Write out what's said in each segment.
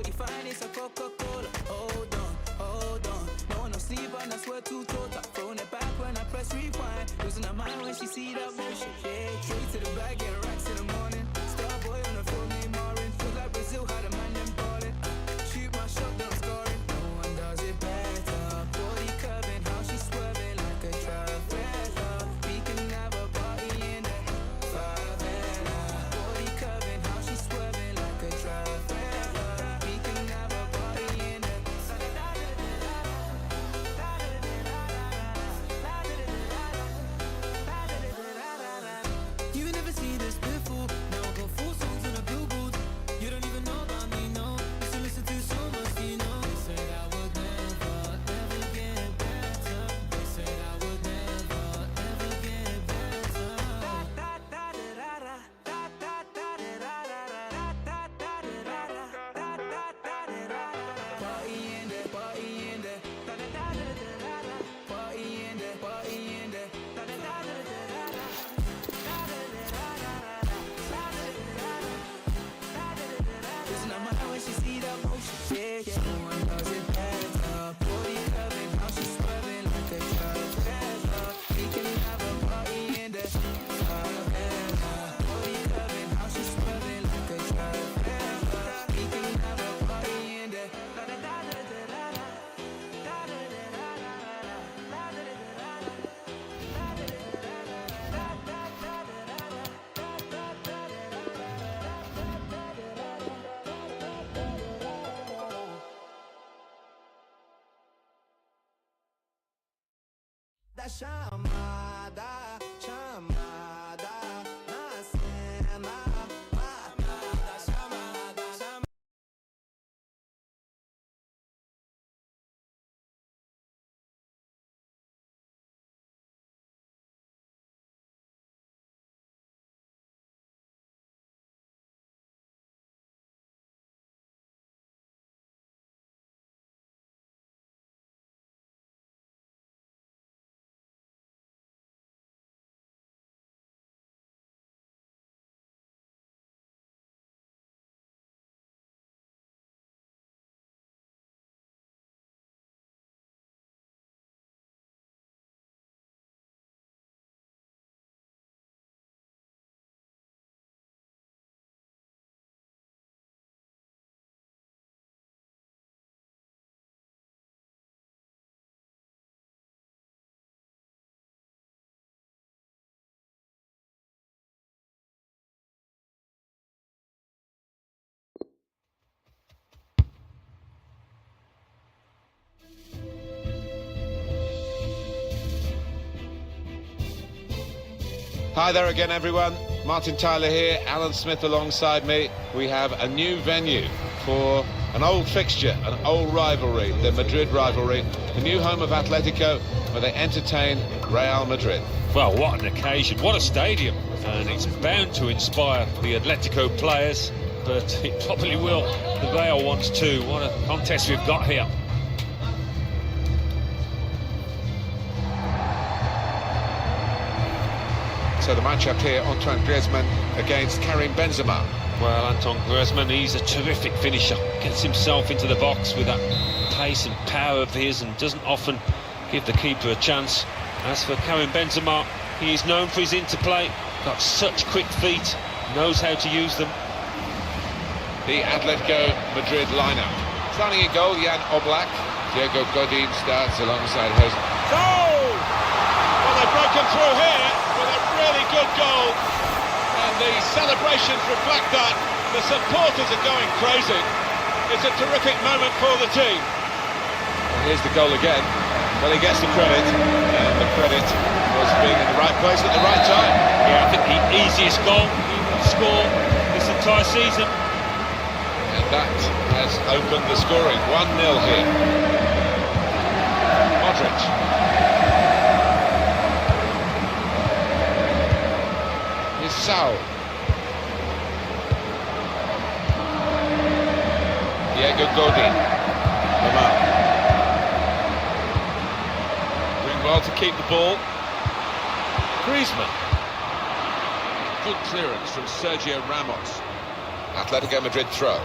What you find is a Coca-Cola. Hold on, hold on. No one no sleep and I swear too total. Throwing it back when I press rewind. Losing her mind when she see that motion. Yeah, straight to the bag, getting racks in the morning. Starboy on the phone, name Marin. Feel like Brazil had a man them ballin'. Shoot my shot, then I'm scoring. No one does it better. Body curving, how she swerving like a trifecta. We can have a party in the favela. Body curving, how she swerving like a trifecta. We can have a party in the You ain't never seen this before. Now I got 4 songs on a billboard. You don't even know about me, no. Used to listen to so much, you know. They said I would never, ever get better. They said I would never, ever get better. Party in there, party in there. Party in there, party in there. Listen, I'm out when she see that motion. Yeah, yeah. No one does it better. Body curving, how she swerving like a trifecta. We can have a party in there. Body curving, how she swerving like a trifecta. We can have a party in there. Da chamada, chamada, na cena, da chamada. Hi there again, everyone. Martin Tyler here, Alan Smith alongside me. We have a new venue for an old fixture, an old rivalry, the Madrid rivalry, the new home of Atletico, where they entertain Real Madrid. Well, what an occasion, what a stadium, and it's bound to inspire the Atletico players, but it probably will the Real ones too. What a contest we've got here. So the matchup here, Antoine Griezmann against Karim Benzema. Well, Antoine Griezmann, he's a terrific finisher. Gets himself into the box with that pace and power of his and doesn't often give the keeper a chance. As for Karim Benzema, he is known for his interplay, got such quick feet, knows how to use them. The Atletico Madrid lineup. Starting in goal, Jan Oblak. Diego Godin starts alongside Jose. Goal! Well, they've broken through here with a really good goal. And the celebrations reflect that. The supporters are going crazy. It's a terrific moment for the team. And here's the goal again. Well, he gets the credit, and the credit was being in the right place at the right time. Yeah, I think the easiest goal he will score this entire season. And that has opened the scoring. 1-0 here. Modric. Here's Saul. Diego Godin. Lamar. Doing well to keep the ball. Griezmann. Good clearance from Sergio Ramos. Atletico Madrid throw.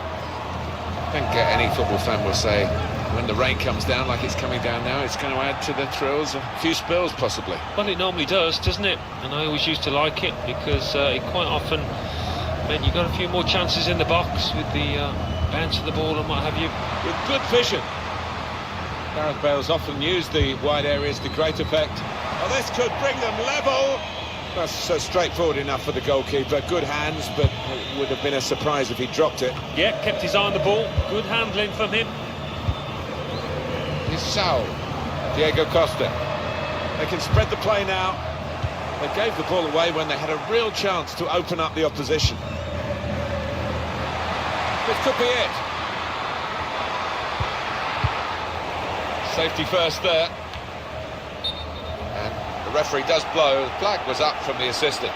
think any football fan will say when the rain comes down like it's coming down now, it's going to add to the thrills, a few spills possibly. Well, it normally does, doesn't it? And I always used to like it because it quite often meant you got a few more chances in the box with the bounce of the ball and what have you. With good vision. Gareth Bale's often used the wide areas to great effect. Well, this could bring them level. That's so straightforward enough for the goalkeeper. Good hands, but it would have been a surprise if he dropped it. Yeah, kept his eye on the ball. Good handling from him. Saul, Diego Costa. They can spread the play now. They gave the ball away when they had a real chance to open up the opposition. This could be it. Safety first there. And the referee does blow. The flag was up from the assistant.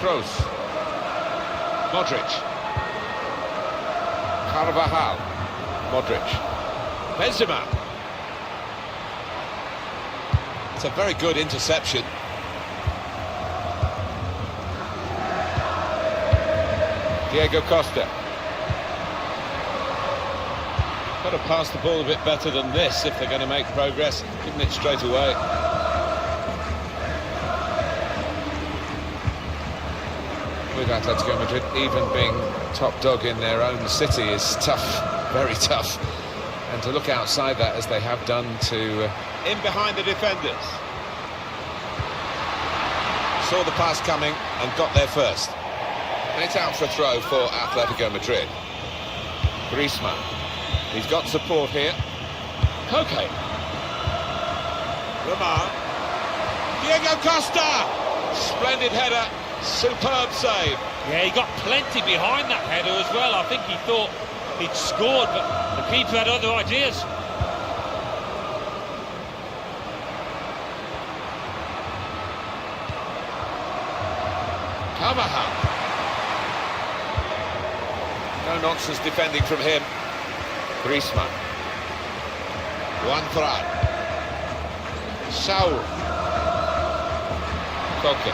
Kroos, Modric, Carvajal, Modric, Benzema. It's a very good interception. Diego Costa. Got to pass the ball a bit better than this if they're going to make progress, giving it straight away. With Atletico Madrid, even being top dog in their own city is tough, very tough. And to look outside that, as they have done, to In behind the defenders. saw the pass coming and got there first. And it's out for a throw for Atletico Madrid. Griezmann, he's got support here. Koke. Lamar. Diego Costa. Splendid header. Superb save. Yeah, he got plenty behind that header as well. I think he thought he'd scored, but the keeper had other ideas. Carvajal. No nonsense defending from him. Griezmann. Juan Fran. Saul. Koke.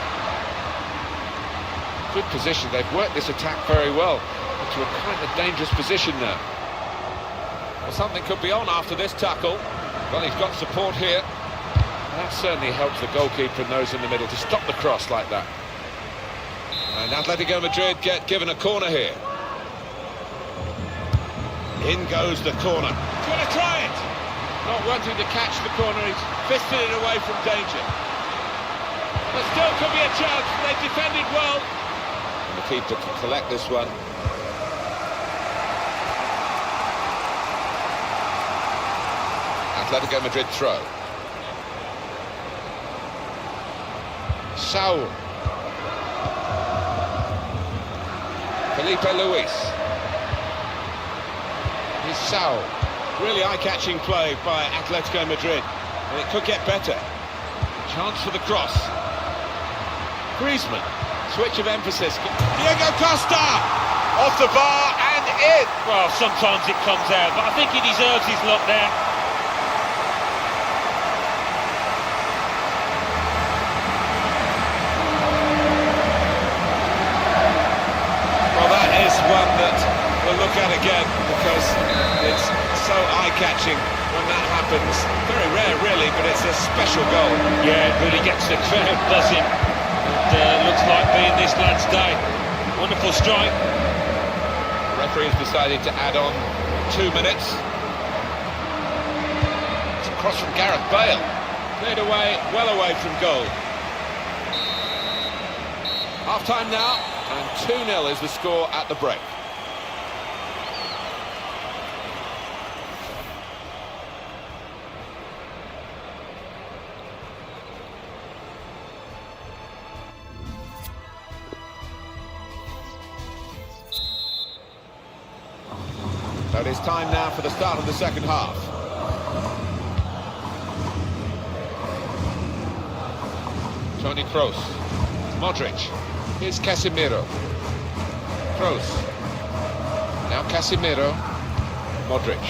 Good position. They've worked this attack very well into a kind of dangerous position now. Well, something could be on after this tackle. Well, he's got support here. That certainly helps the goalkeeper and those in the middle to stop the cross like that. And Atletico Madrid get given a corner here. In goes the corner. Gonna try it. Not wanting to catch the corner, he's fisted it away from danger. There still could be a chance. They defended well. The keeper can collect this one. Atletico Madrid throw. Saul. Felipe Luis. Here's Saul. Really eye-catching play by Atletico Madrid. And it could get better. Chance for the cross. Griezmann. Switch of emphasis. Diego Costa! Off the bar and in! Well, sometimes it comes out, but I think he deserves his luck there. Well, that is one that we'll look at again, because it's so eye-catching when that happens. Very rare, really, but it's a special goal. Yeah, it really gets the crowd buzzing. Looks like being this lad's day. Wonderful strike. The referee has decided to add on 2 minutes. It's a cross from Gareth Bale. Cleared away, well away from goal. Half-time now, and 2-0 is the score at the break. So it is time now for the start of the second half. Toni Kroos. Modric. Here's Casemiro. Kroos. Now Casemiro. Modric.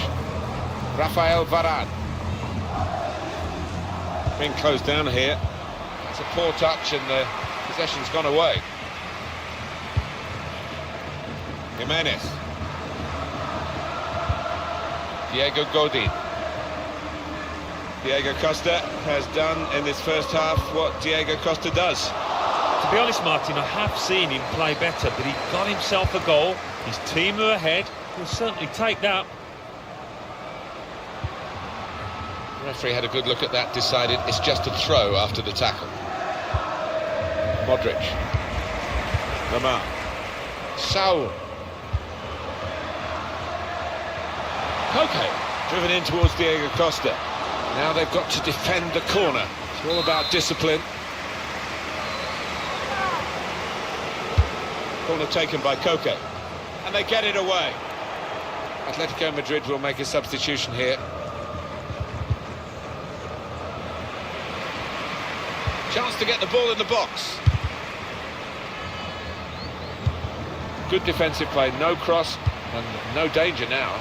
Rafael Varane. Being closed down here. It's a poor touch and the possession's gone away. Jimenez. Diego Godin. Diego Costa has done in this first half what Diego Costa does. To be honest, Martin, I have seen him play better, but he got himself a goal. His team are ahead. He'll certainly take that. The referee had a good look at that, decided it's just a throw after the tackle. Modric. Lamar. Saul. Koke. Driven in towards Diego Costa. Now they've got to defend the corner. It's all about discipline. Corner taken by Koke. And they get it away. Atlético Madrid will make a substitution here. Chance to get the ball in the box. Good defensive play, no cross and no danger now.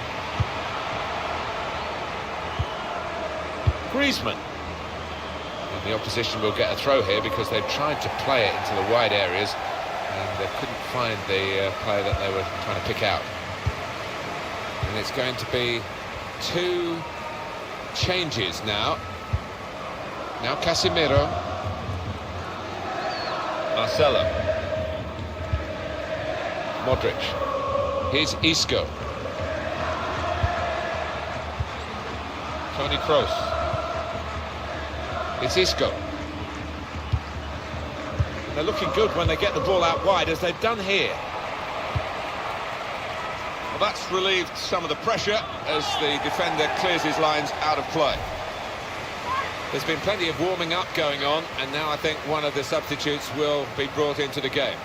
Griezmann. And the opposition will get a throw here because they've tried to play it into the wide areas and they couldn't find the player that they were trying to pick out. And it's going to be 2 changes now. Now Casemiro. Marcelo. Modric. Here's Isco. Toni Kroos. It's Isco. They're looking good when they get the ball out wide, as they've done here. Well, that's relieved some of the pressure as the defender clears his lines out of play. There's been plenty of warming up going on, and now I think one of the substitutes will be brought into the game.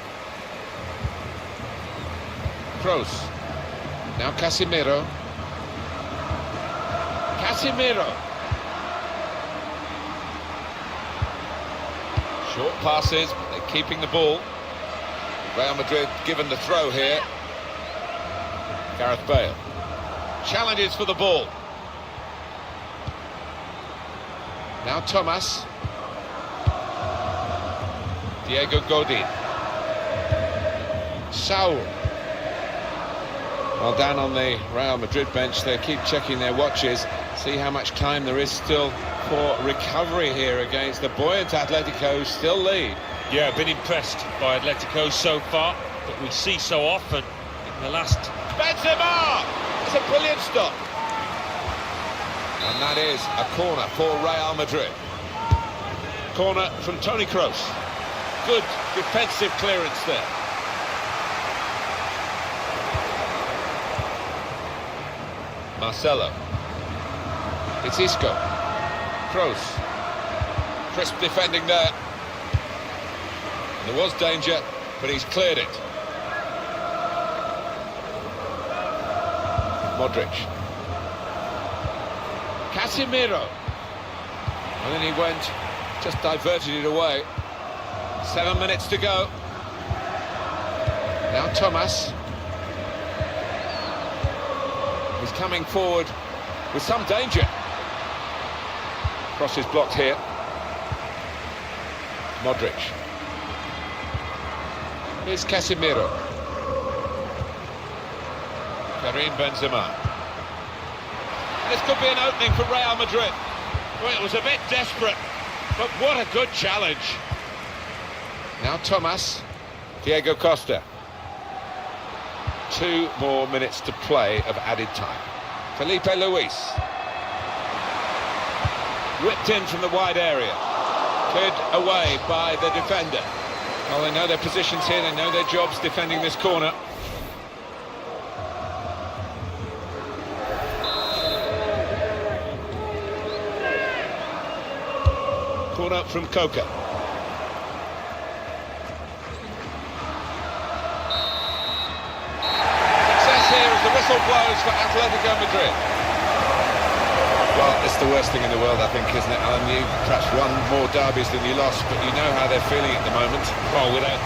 Kroos. Now Casemiro. Casemiro. Short passes, but they're keeping the ball. Real Madrid given the throw here. Gareth Bale. Challenges for the ball. Now Thomas. Diego Godin. Saul. Well, down on the Real Madrid bench, they keep checking their watches, see how much time there is still for recovery here against the buoyant Atletico, who still lead. Yeah, I've been impressed by Atletico so far, but we see so often in the last... Benzema! It's a brilliant stop. And that is a corner for Real Madrid. Corner from Toni Kroos. Good defensive clearance there. Marcelo. It's Isco. Kroos. Crisp defending there. There was danger, but he's cleared it. Modric. Casemiro. And then he went, just diverted it away. 7 minutes to go. Now Thomas. He's coming forward with some danger. Cross is blocked here. Modric. Here's Casemiro. Karim Benzema. This could be an opening for Real Madrid. Well, it was a bit desperate, but what a good challenge. Now Thomas. Diego Costa. 2 more minutes to play of added time. Felipe Luis. Whipped in from the wide area. Cleared away by the defender. Well, they know their positions here, they know their jobs defending this corner. Corner from Koke. The whistle blows for Atlético Madrid. Well, it's the worst thing in the world, I think, isn't it, Alan? You perhaps won more derbies than you lost, but you know how they're feeling at the moment. Well, without...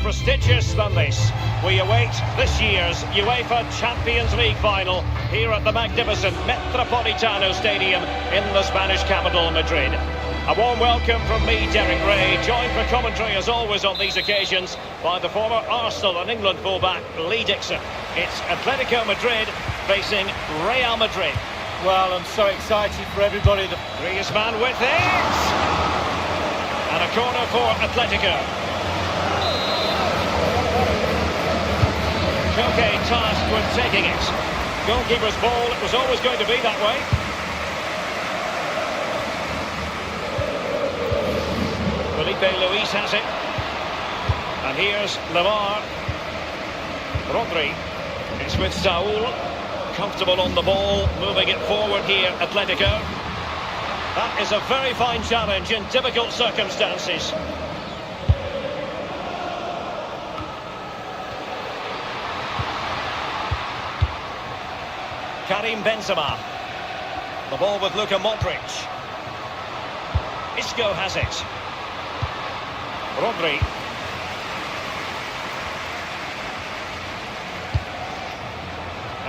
prestigious than this. We await this year's UEFA Champions League final here at the magnificent Metropolitano Stadium in the Spanish capital, Madrid. A warm welcome from me, Derek Ray, joined for commentary as always on these occasions by the former Arsenal and England fullback Lee Dixon. It's Atlético Madrid facing Real Madrid. Well, I'm so excited for everybody. Griezmann with it! And a corner for Atlético. Koke tasked with taking it. Goalkeeper's ball, it was always going to be that way. Felipe Luis has it. And here's Lamar. Rodri. It's with Saul. Comfortable on the ball, moving it forward here, Atlético. That is a very fine challenge in difficult circumstances. Karim Benzema. The ball with Luka Modric. Isco has it. Rodri.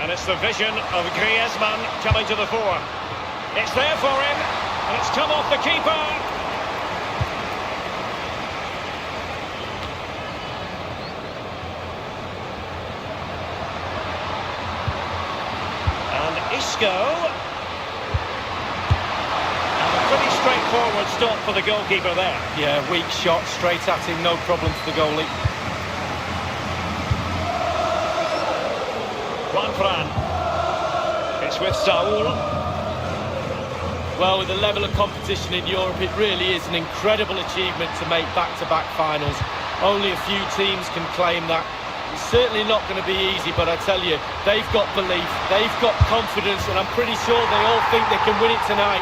And it's the vision of Griezmann coming to the fore. It's there for him, and it's come off the keeper. And Isco. And a pretty straightforward stop for the goalkeeper there. Yeah, weak shot, straight at him, no problem for the goalie. It's with Saul. Well, with the level of competition in Europe, it really is an incredible achievement to make back-to-back finals. Only a few teams can claim that. It's certainly not going to be easy, but I tell you, they've got belief, they've got confidence, and I'm pretty sure they all think they can win it tonight.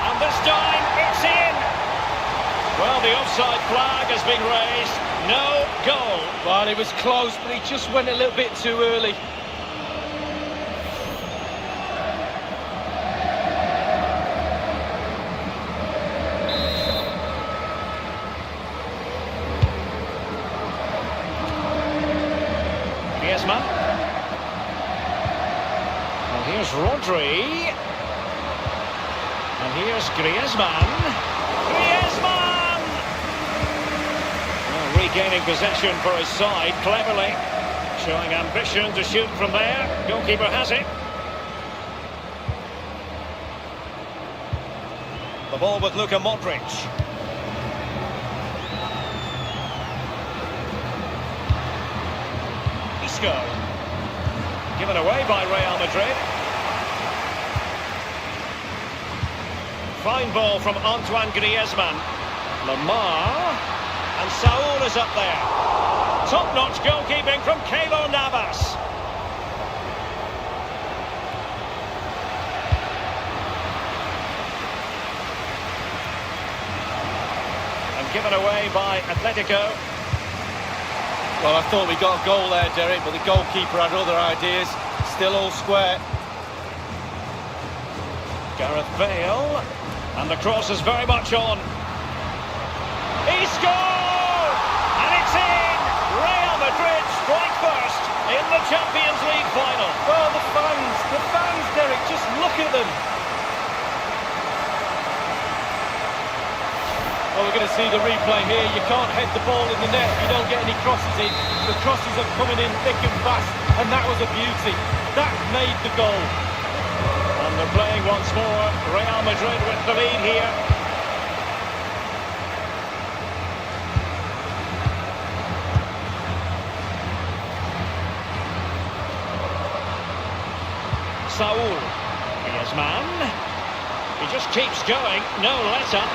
And this time, it's in! Well, the offside flag has been raised. No goal. Well, it was close, but he just went a little bit too early. Griezmann. And here's Rodri. And here's Griezmann. Griezmann! Well, regaining possession for his side cleverly. Showing ambition to shoot from there. Goalkeeper has it. The ball with Luka Modric. Given away by Real Madrid. Fine ball from Antoine Griezmann. Lamar. And Saul is up there. Top-notch goalkeeping from Keylor Navas. And given away by Atlético. Well, I thought we got a goal there, Derek, but the goalkeeper had other ideas. Still all square. Gareth Bale. And the cross is very much on. He scored! And it's in! Real Madrid strike first in the Champions League final. Well, the fans, Derek, just look at them. Well, we're going to see the replay here. You can't head the ball in the net if you don't get any crosses in. The crosses are coming in thick and fast, and that was a beauty. That made the goal. And they're playing once more. Real Madrid with the lead here. Saul. Griezmann. He just keeps going. No let-up.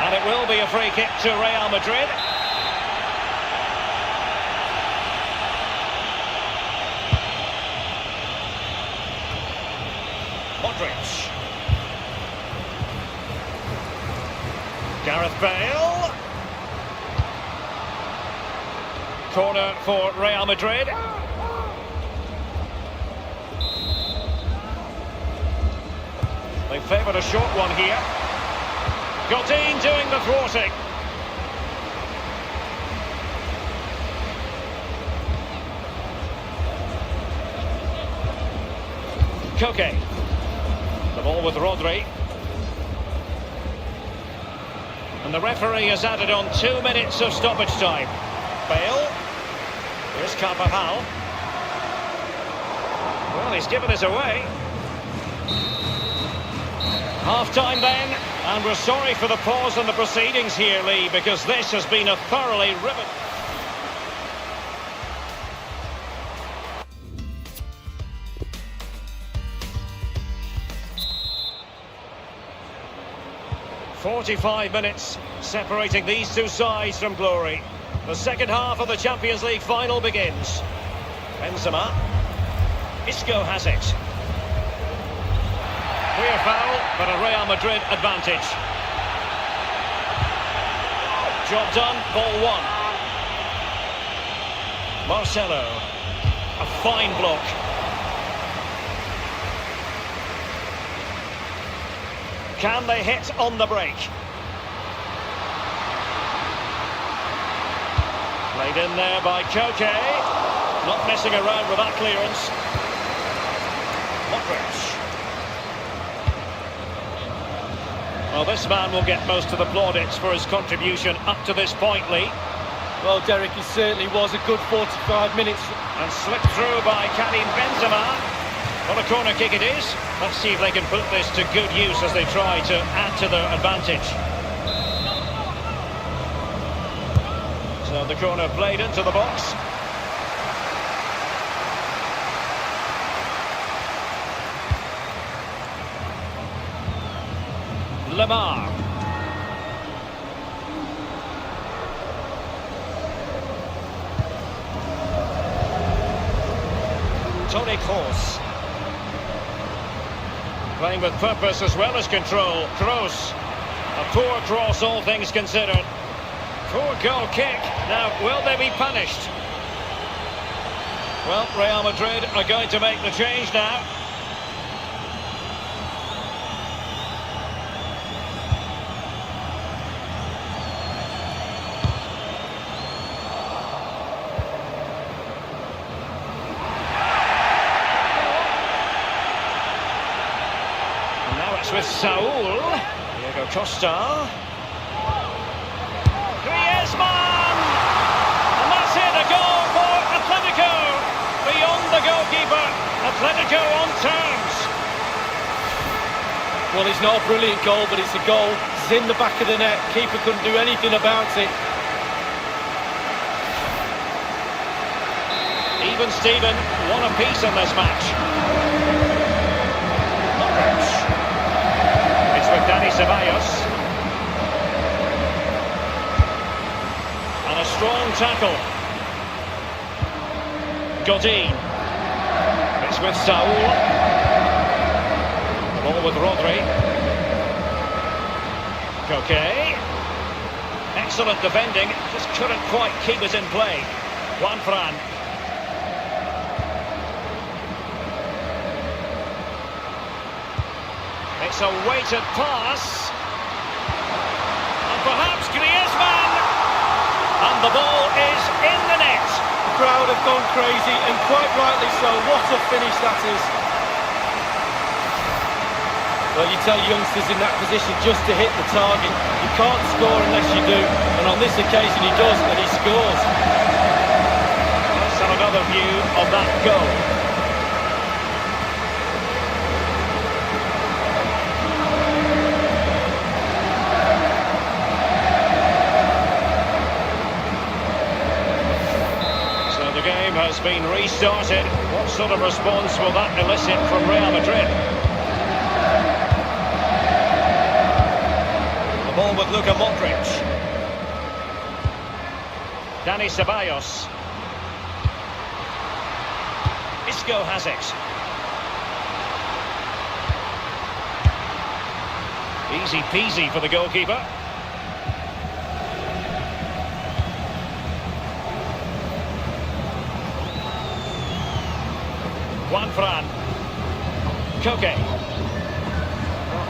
And it will be a free kick to Real Madrid. Modric. Gareth Bale. Corner for Real Madrid. They favoured a short one here. Godin doing the thwarting. Koke. The ball with Rodri. And the referee has added on 2 minutes of stoppage time. Bale. Here's Carvajal. Well, he's given us away. Half-time then, and we're sorry for the pause in the proceedings here, Lee, because this has been a thoroughly rivet. "45 minutes separating these two sides from glory. The second half of the Champions League final begins. Benzema. Isco has it. Clear foul, but a Real Madrid advantage. Job done, ball one. Marcelo. A fine block. Can they hit on the break? Played in there by Koke. Not messing around with that clearance. Modric. Well, this man will get most of the plaudits for his contribution up to this point, Lee. Well, Derek, it certainly was a good 45 minutes. And slipped through by Karim Benzema. Well, a corner kick it is. Let's see if they can put this to good use as they try to add to their advantage. So the corner played into the box. Lamar. Toni Kroos. Playing with purpose as well as control. Kroos. A poor cross, all things considered. Poor goal kick. Now, will they be punished? Well, Real Madrid are going to make the change now. With Saul, Diego Costa, Griezmann, and that's it, a goal for Atletico, beyond the goalkeeper, Atletico on terms. Well, it's not a brilliant goal, but it's a goal. It's in the back of the net, keeper couldn't do anything about it. Even Steven, one apiece in this match. With Dani Ceballos. And a strong tackle. Godin. It's with Saul. The ball with Rodri. Koke. Excellent defending, just couldn't quite keep it in play. Juanfran. It's a weighted pass. And perhaps Griezmann. And the ball is in the net. The crowd have gone crazy, and quite rightly so. What a finish that is. Well, you tell youngsters in that position just to hit the target. You can't score unless you do. And on this occasion he does, and he scores. Let's have another view of that goal. Has been restarted. What sort of response will that elicit from Real Madrid? The ball with Luka Modric. Dani Ceballos. Isco has it. Easy peasy for the goalkeeper. Juanfran. Koke.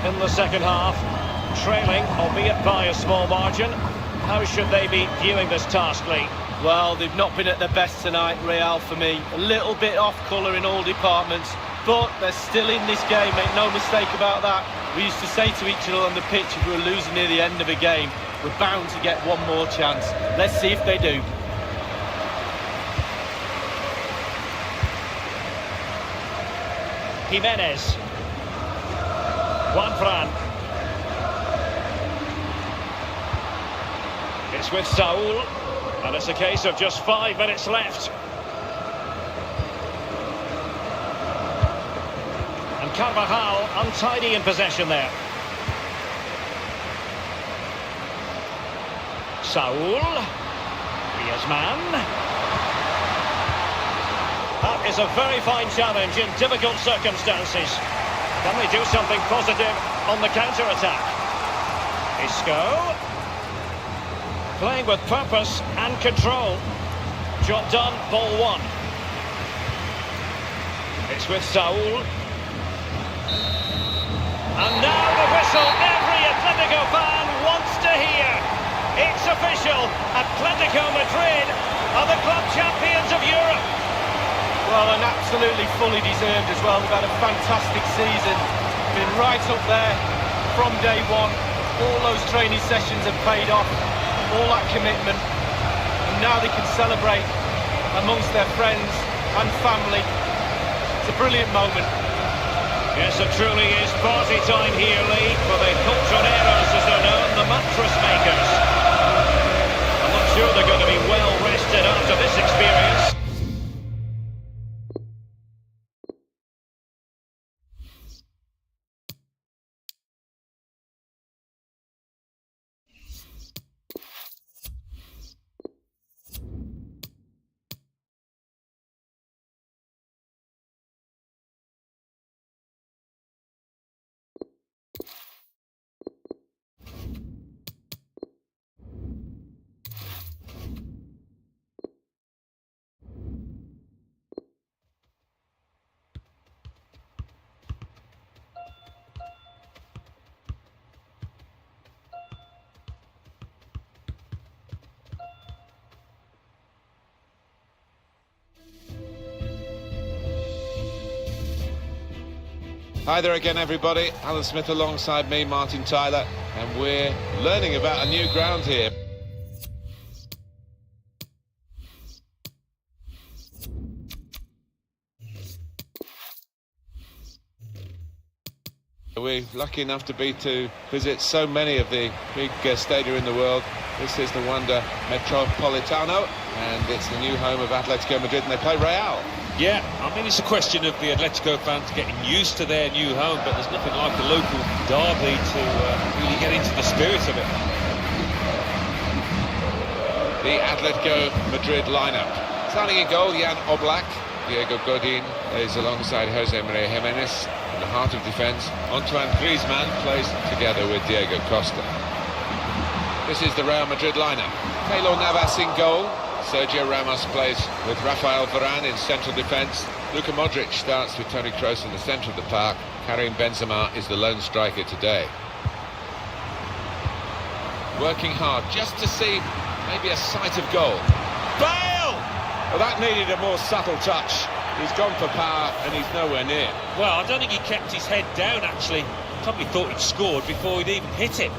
In the second half, trailing, albeit by a small margin. How should they be viewing this task, Lee? Well, they've not been at their best tonight, Real, for me. A little bit off colour in all departments. but they're still in this game, make no mistake about that. We used to say to each other on the pitch, if we were losing near the end of a game, we're bound to get one more chance. Let's see if they do. Jimenez. Juanfran. It's with Saul, and it's a case of just 5 minutes left. And Carvajal untidy in possession there. Saul. Griezmann. That is a very fine challenge in difficult circumstances. Can they do something positive on the counter-attack? Isco. Playing with purpose and control. Job done, ball one. It's with Saul. And now the whistle every Atletico fan wants to hear. It's official. Atletico Madrid are the club champions of Europe. Well, and absolutely fully deserved as well. They've had a fantastic season. Been right up there from day one. All those training sessions have paid off. All that commitment. And now they can celebrate amongst their friends and family. It's a brilliant moment. Yes, it truly is party time here, Lee, for the colchoneros, as they're known, the mattress makers. I'm not sure they're going to be well rested after this experience. Hi there again, everybody. Alan Smith alongside me, Martin Tyler, and we're learning about a new ground here. We're lucky enough to visit so many of the big stadia in the world. This is the Wanda Metropolitano, and it's the new home of Atlético Madrid, and they play Real. Yeah, I mean, it's a question of the Atletico fans getting used to their new home, but there's nothing like a local derby to really get into the spirit of it. The Atletico Madrid lineup. Starting in goal, Jan Oblak. Diego Godin is alongside Jose Maria Jimenez. In the heart of defence, Antoine Griezmann plays together with Diego Costa. This is the Real Madrid lineup. Keylor Navas in goal. Sergio Ramos plays with Rafael Varane in central defence. Luka Modric starts with Toni Kroos in the centre of the park. Karim Benzema is the lone striker today. Working hard just to see maybe a sight of goal. Bale! Well, that needed a more subtle touch. He's gone for power and he's nowhere near. Well, I don't think he kept his head down, actually. Probably thought he'd scored before he'd even hit it.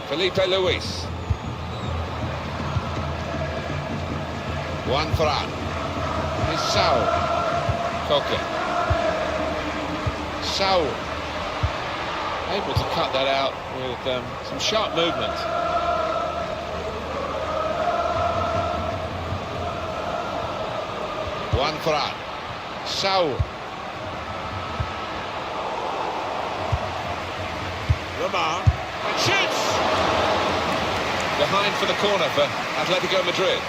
Felipe Luis. Juanfran. It's Saul. Coque. Saul. Able to cut that out with some sharp movement. Juanfran. Saul. Lamar. And shoots! Behind for the corner for Atletico Madrid.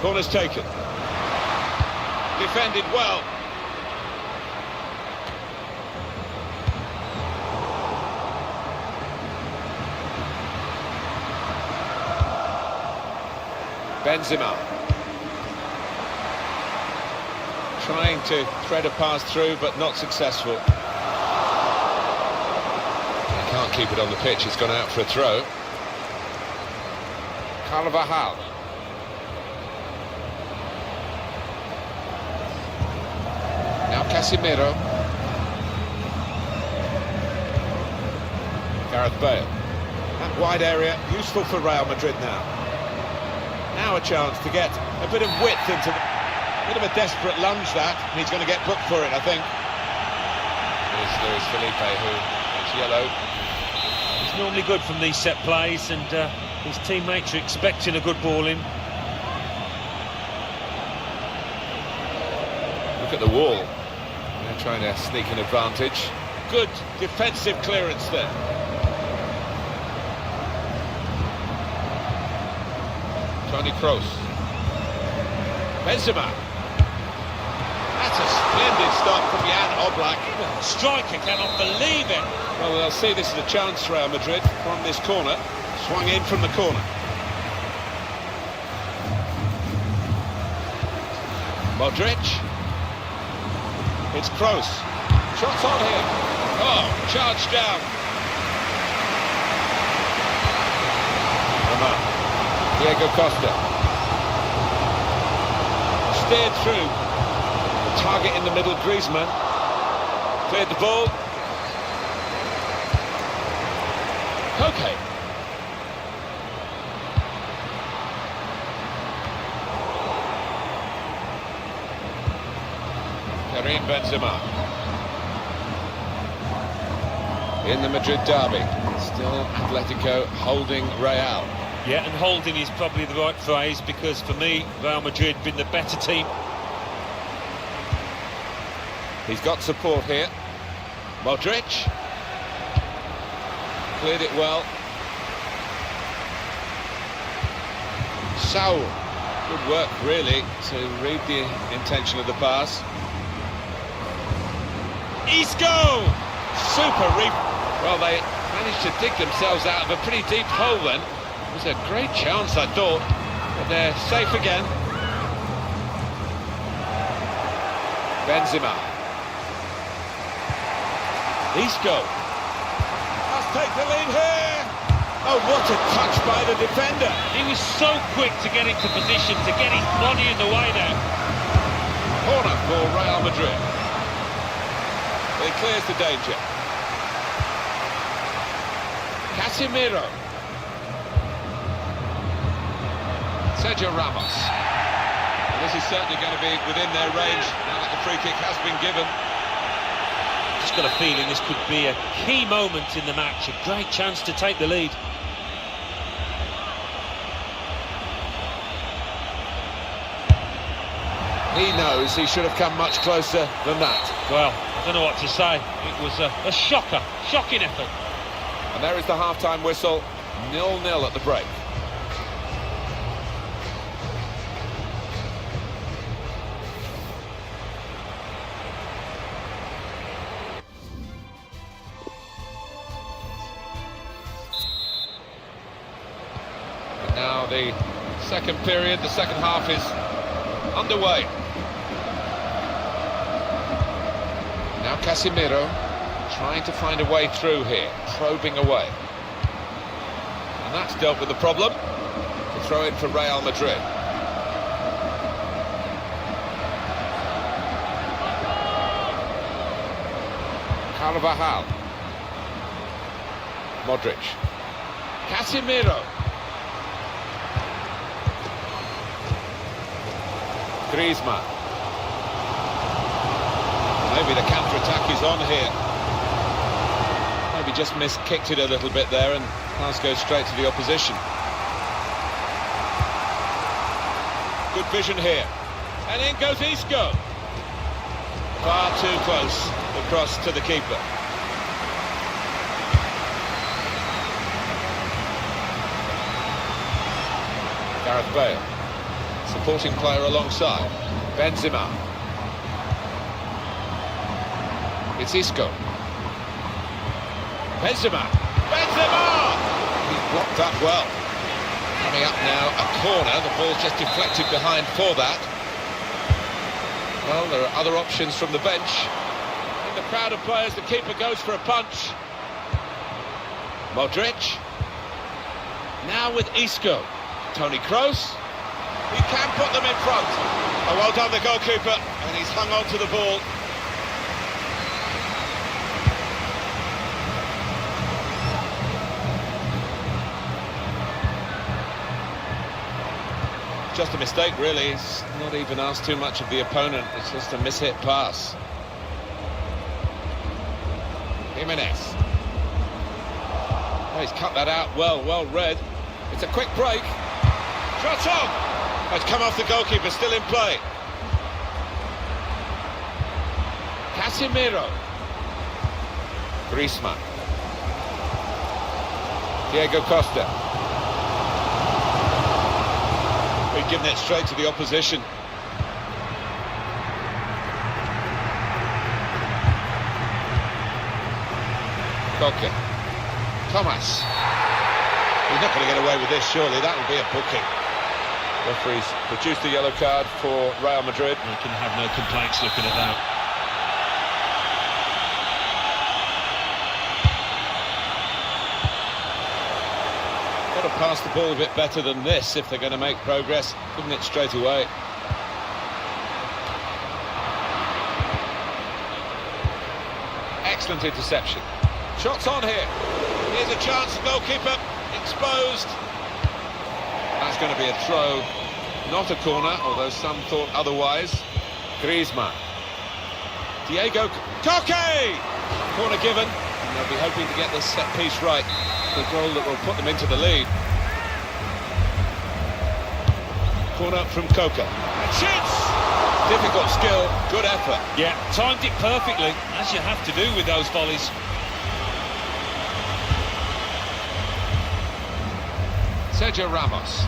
Corner's taken. Defended well. Benzema. Trying to thread a pass through, but not successful. He can't keep it on the pitch, it's gone out for a throw. Carvajal. Now Casemiro. Gareth Bale. That wide area, useful for Real Madrid now. Now a chance to get a bit of width into the... Bit of a desperate lunge that, and he's going to get booked for it, I think. Here's Luis Felipe, who is yellow. He's normally good from these set plays, and his teammates are expecting a good ball in. Look at the wall. They're trying to sneak an advantage. Good defensive clearance there. Toni Kroos. Benzema. That's a splendid stop from Jan Oblak. The striker cannot believe it. Well, they'll see this as a chance for Real Madrid from this corner. Swung in from the corner. Modric. It's Kroos. Shots on him. Oh, charged down. Diego Costa. Steered through. The target in the middle, Griezmann. Cleared the ball. Okay. Karim Benzema. In the Madrid Derby. Still Atlético holding Real. Yeah, and holding is probably the right phrase, because for me, Real Madrid been the better team. He's got support here. Modric. Cleared it well. Saul. Good work, really, to read the intention of the pass. Isco! Super reap. Well, they managed to dig themselves out of a pretty deep hole then. It was a great chance, I thought, but they're safe again. Benzema. Isco. Must take the lead here. Oh, what a touch by the defender. He was so quick to get into position, to get his body in the way there. Corner for Real Madrid. It clears the danger. Casemiro. Sergio Ramos. Well, this is certainly going to be within their range now that the free kick has been given. Just got a feeling this could be a key moment in the match, a great chance to take the lead. He knows he should have come much closer than that. Well, I don't know what to say. It was a shocker, shocking effort. And there is the half-time whistle, 0-0 at the break. And now the second period, the second half is underway. Now Casemiro trying to find a way through here, probing away. And that's dealt with the problem. To throw in for Real Madrid. Carvajal. Modric. Casemiro. Griezmann. Maybe the counter-attack is on here. Maybe just kicked it a little bit there, and pass goes straight to the opposition. Good vision here. And in goes Isco. Far too close across to the keeper. Gareth Bale. Supporting player alongside. Benzema. It's Isco. Benzema! Benzema! He's blocked up well. Coming up now, a corner. The ball's just deflected behind for that. Well, there are other options from the bench. In the crowd of players, the keeper goes for a punch. Modric. Now with Isco. Toni Kroos. He can put them in front. Oh, well done, the goalkeeper, and he's hung on to the ball. Just a mistake, really. He's not even asked too much of the opponent. It's just a mishit pass. Jimenez. Oh, he's cut that out well read. It's a quick break. Shot on! It's come off the goalkeeper, still in play. Casemiro. Griezmann. Diego Costa. We've given it straight to the opposition. Koke. Thomas. He's not going to get away with this, surely. That will be a booking. Referees produced a yellow card for Real Madrid. You can have no complaints looking at that. Got to pass the ball a bit better than this if they're going to make progress. Giving it straight away. Excellent interception. Shots on here. Here's a chance, goalkeeper exposed. That's going to be a throw, not a corner, although some thought otherwise. Griezmann. Diego Koke! Corner given, and they'll be hoping to get this set piece right. The goal that will put them into the lead. Corner from Koke. And shoots! Difficult skill, good effort. Yeah, timed it perfectly, as you have to do with those volleys. Sergio Ramos.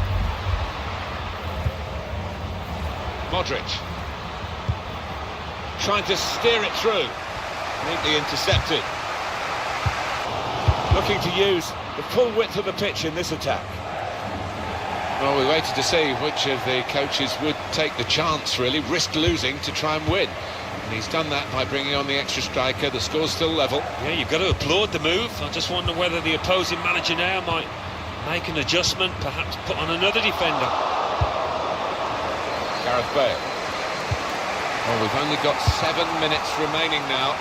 Modric. Trying to steer it through. Neatly intercepted. Looking to use the full width of the pitch in this attack. Well, we waited to see which of the coaches would take the chance, really, risk losing to try and win. And he's done that by bringing on the extra striker. The score's still level. Yeah, you've got to applaud the move. I just wonder whether the opposing manager now might make an adjustment, perhaps put on another defender. Gareth Bale. Well, we've only got 7 minutes remaining now.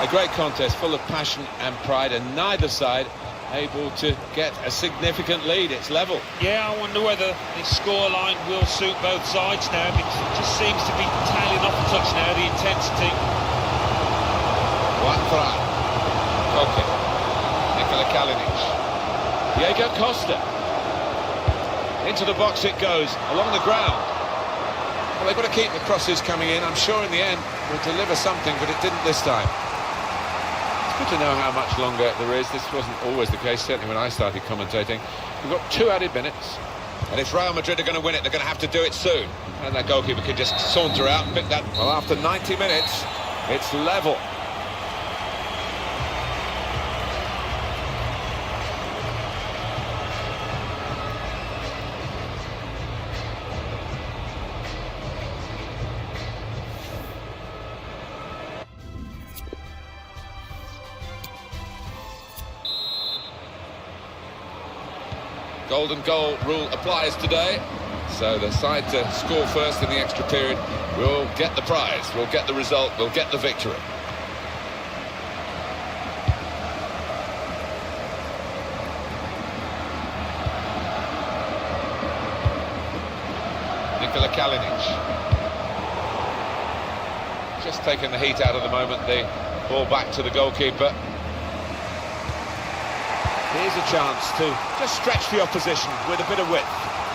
A great contest, full of passion and pride, and neither side able to get a significant lead. It's level. Yeah, I wonder whether the scoreline will suit both sides now, because it just seems to be tailing off a touch now, the intensity. Juan Okay. Nikola Kalinic. Diego Costa. Into the box it goes, along the ground. Well, they've got to keep the crosses coming in. I'm sure in the end will deliver something, but it didn't this time. It's good to know how much longer there is. This wasn't always the case, certainly when I started commentating. We've got 2 added minutes. And if Real Madrid are going to win it, they're going to have to do it soon. And that goalkeeper can just saunter out and pick that. Well, after 90 minutes, it's level. Golden goal rule applies today, so the side to score first in the extra period will get the prize, will get the result, will get the victory. Nikola Kalinic. Just taking the heat out of the moment, the ball back to the goalkeeper. Here's a chance to just stretch the opposition with a bit of width.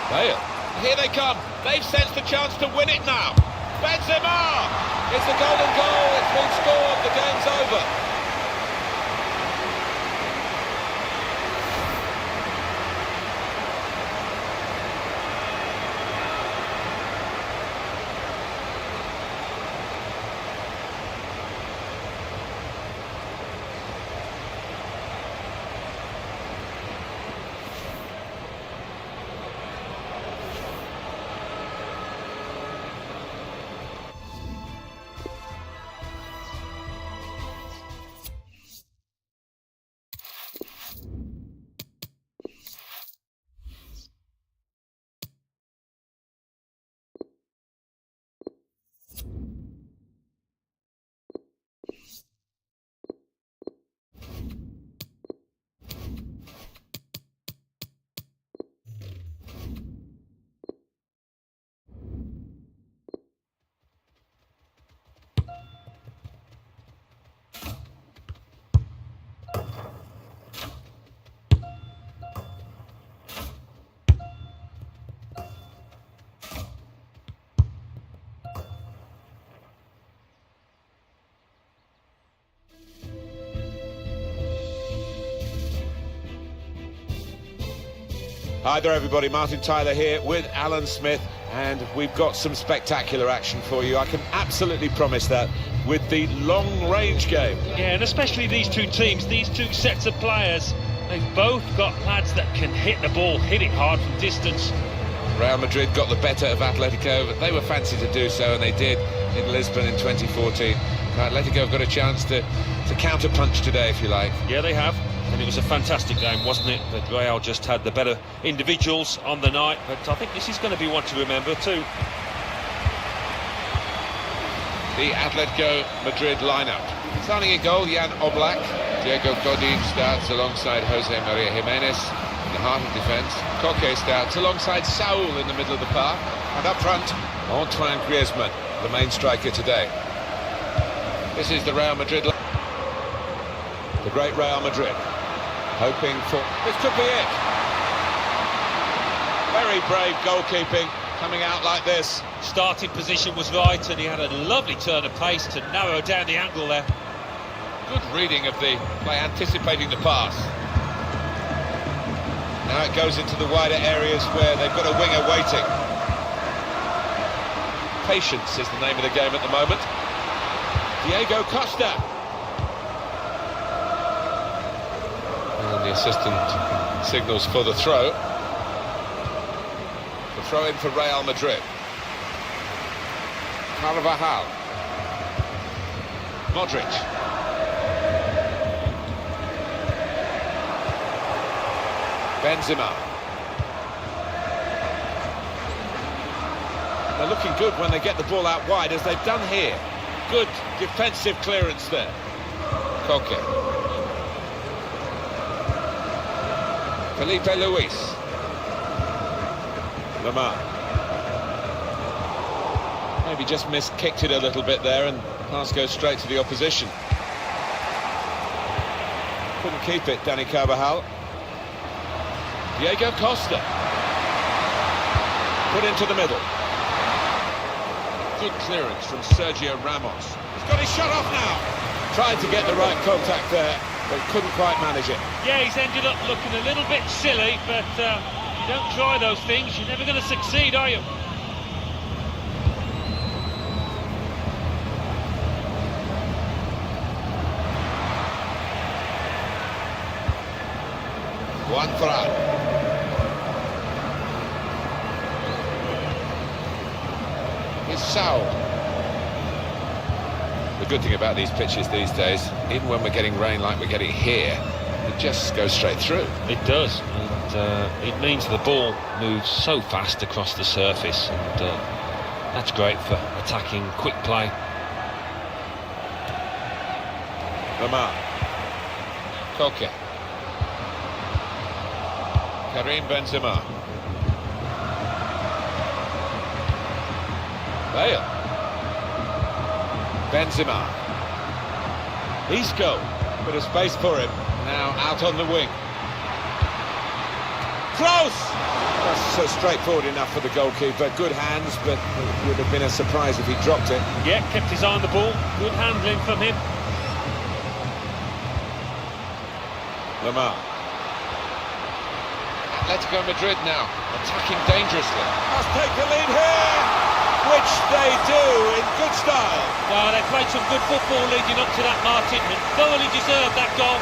Bale. Here they come. They've sensed the chance to win it now. Benzema! It's the golden goal. It's been scored. The game's over. Hi there everybody, Martin Tyler here with Alan Smith, and we've got some spectacular action for you. I can absolutely promise that with the long-range game. Yeah, and especially these two teams, these two sets of players, they've both got lads that can hit the ball, hit it hard from distance. Real Madrid got the better of Atletico, but they were fancy to do so, and they did in Lisbon in 2014. Atletico have got a chance to counter-punch today, if you like. Yeah, they have. And it was a fantastic game, wasn't it? But Real just had the better individuals on the night. But I think this is going to be one to remember too. The Atletico Madrid lineup. Starting a goal, Jan Oblak. Diego Godin starts alongside Jose Maria Jimenez in the heart of defence. Koke starts alongside Saul in the middle of the park. And up front, Antoine Griezmann, the main striker today. This is the Real Madrid. The great Real Madrid. Hoping for... This could be it. Very brave goalkeeping, coming out like this. Starting position was right, and he had a lovely turn of pace to narrow down the angle there. Good reading of the play, anticipating the pass. Now it goes into the wider areas where they've got a winger waiting. Patience is the name of the game at the moment. Diego Costa. And the assistant signals for the throw. The throw in for Real Madrid. Carvajal. Modric. Benzema. They're looking good when they get the ball out wide, as they've done here. Good defensive clearance there. Koke. Felipe Luis. Lamar. Maybe just kicked it a little bit there, and pass goes straight to the opposition. Couldn't keep it, Dani Carvajal. Diego Costa. Put into the middle. Good clearance from Sergio Ramos. He's got his shot off now. Tried to get the right contact there, but couldn't quite manage it. Yeah, he's ended up looking a little bit silly, but you don't try those things, you're never going to succeed, are you? Juan Fran. It's Saul. The good thing about these pitches these days, even when we're getting rain like we're getting here, it just goes straight through. It does, and it means the ball moves so fast across the surface, and that's great for attacking quick play. Lamar. Koke. Karim Benzema. Bale. Benzema. Isco. Bit of space for him. Now out on the wing. Close! That's so straightforward enough for the goalkeeper. Good hands, but it would have been a surprise if he dropped it. Yeah, kept his eye on the ball. Good handling from him. Lamar. Atletico Madrid now, attacking dangerously. Must take the lead here, which they do in good style. Well, they played some good football leading up to that, Martin, and thoroughly deserved that goal.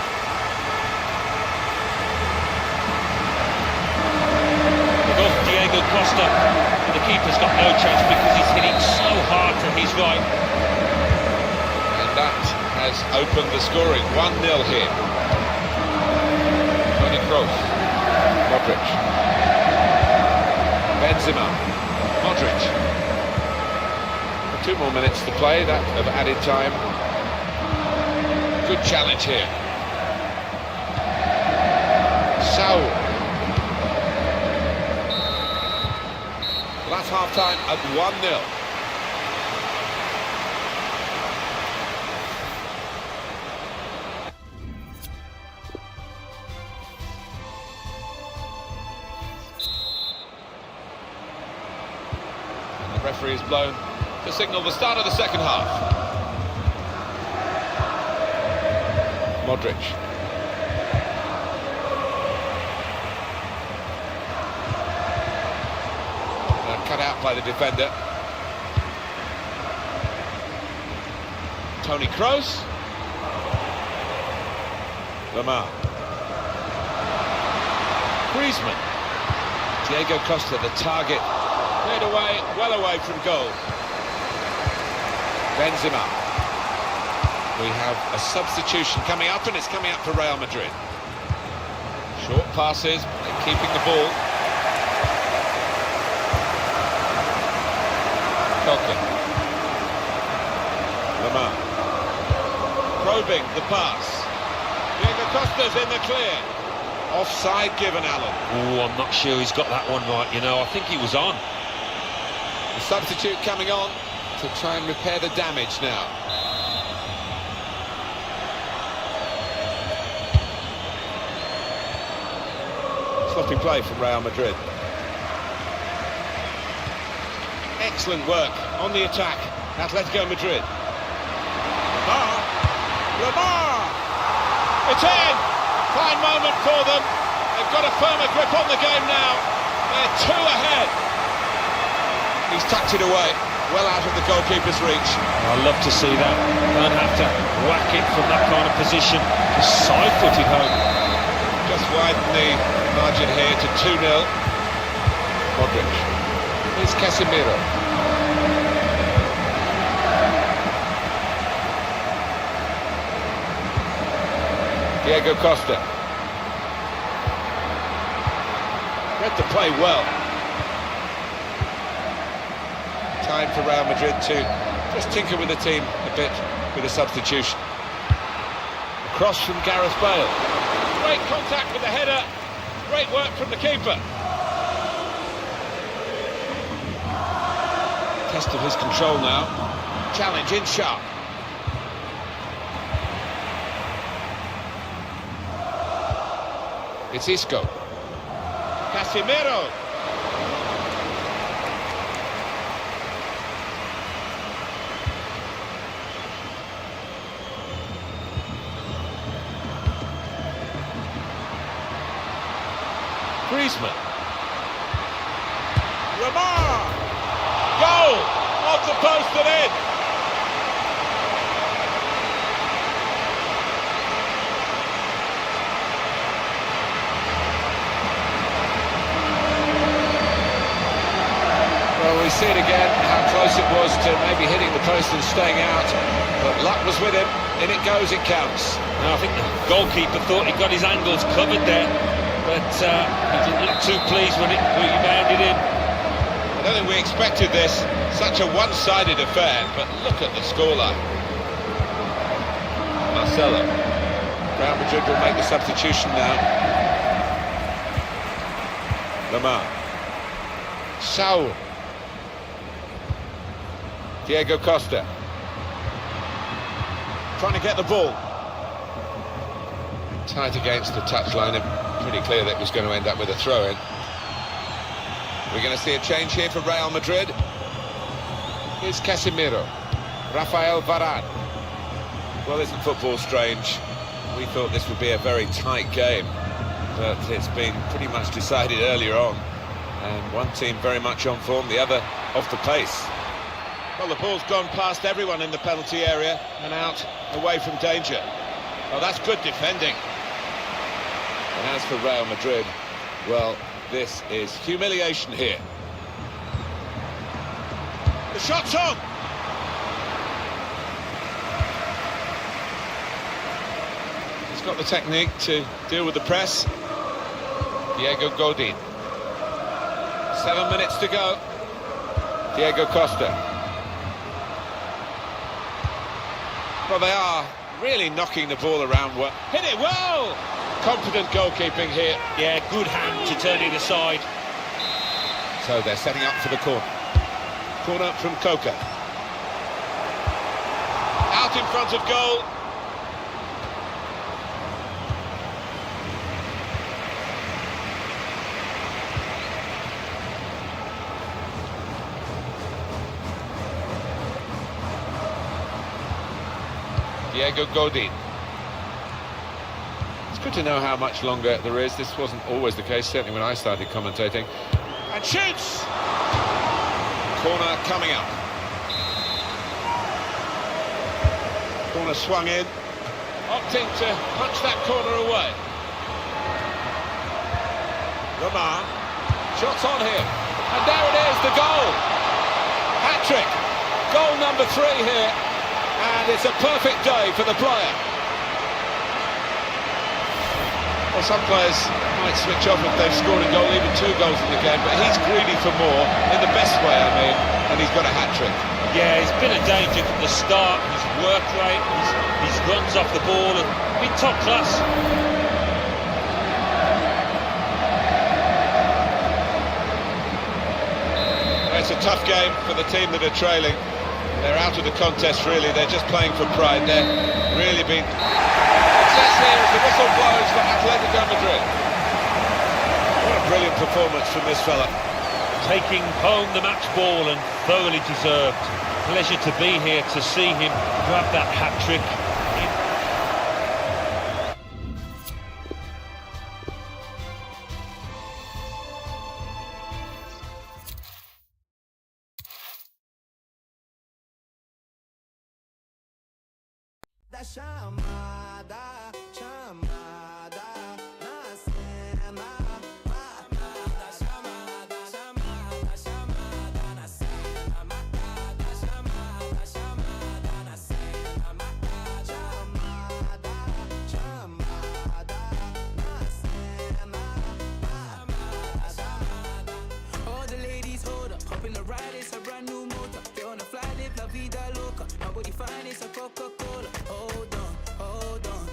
Off Diego Costa, and the keeper's got no chance because he's hitting so hard to his right. And that has opened the scoring. 1-0 here. Toni Kroos. Modric. Benzema. Modric. 2 more minutes to play, that of added time. Good challenge here. Saul. Well, that's half-time at 1-0. Referee has blown to signal the start of the second half. Modric. Cut out by the defender. Toni Kroos. Lamar. Griezmann. Diego Costa, the target. Cleared away, well away from goal. Benzema. We have a substitution coming up, and it's coming up for Real Madrid. Short passes, they're keeping the ball. Lamar. Probing the pass. Diego Costa's in the clear. Offside given, Alan. Oh, I'm not sure he's got that one right, you know. I think he was on. The substitute coming on to try and repair the damage now. Sloppy play from Real Madrid. Excellent work on the attack, Atlético Madrid. Lamar! It's in! Fine moment for them. They've got a firmer grip on the game now. They're 2 ahead. He's tucked it away, well out of the goalkeeper's reach. I love to see that. Don't have to whack it from that kind of position. Just side-footed home. Just widen the margin here to 2-0. Modric. Here's Casemiro. Diego Costa. Read the play well. Time for Real Madrid to just tinker with the team a bit with a substitution. Cross from Gareth Bale. Great contact with the header. Great work from the keeper. Test of his control now. Challenge in sharp. It's Isco. Casemiro. Griezmann. Lamar. Goal! Off the post and in. Well, we see it again, how close it was to maybe hitting the post and staying out, but luck was with him. In it goes, it counts. Now, I think the goalkeeper thought he got his angles covered there, but he didn't look too pleased when he bounded in. I don't think we expected this, such a one-sided affair, but look at the scoreline. Marcelo. Real Madrid will make the substitution now. Lamar. Saul. Diego Costa. Trying to get the ball. Tight against the touchline, and pretty clear that it was going to end up with a throw-in. We're going to see a change here for Real Madrid. Here's Casemiro. Rafael Varane. Well, isn't football strange? We thought this would be a very tight game, but it's been pretty much decided earlier on. And one team very much on form, the other off the pace. Well, the ball's gone past everyone in the penalty area and out, away from danger. Well, that's good defending. And as for Real Madrid, well, this is humiliation here. The shot's on! He's got the technique to deal with the press. Diego Godin. 7 minutes to go. Diego Costa. Well, they are really knocking the ball around. Hit it well! Confident goalkeeping here. Yeah, good hand to turn it aside. So they're setting up for the corner. Corner from Coca. Out in front of goal. Diego Godin. It's good to know how much longer there is. This wasn't always the case, certainly when I started commentating. And shoots! Corner coming up. Corner swung in. Opting to punch that corner away. Lamar. Shots on him. And there it is, the goal! Hat-trick. Goal number 3 here. And it's a perfect day for the player. Well, some players might switch off if they've scored a goal, even 2 goals in the game, but he's greedy for more, in the best way, I mean, and he's got a hat-trick. Yeah, he's been a danger from the start. His work rate, his runs off the ball, and been top class. It's a tough game for the team that are trailing. They're out of the contest, really. They're just playing for pride. They're really been... Success here as the whistle blows for Atlético Madrid. What a brilliant performance from this fella. Taking home the match ball and thoroughly deserved. Pleasure to be here to see him grab that hat-trick. Da chamada, chamada, na cena. Chamada, chamada, chamada, chamada, na cena. Matada, chamada, chamada, na cena. Matada, chamada, chamada, na cena. Chamada, chamada. All the ladies hold up, hop in the ride, it's a brand new motor. Get on the fly, live la vida loca. Nobody find it's a Coca-Cola. Hold on, hold on.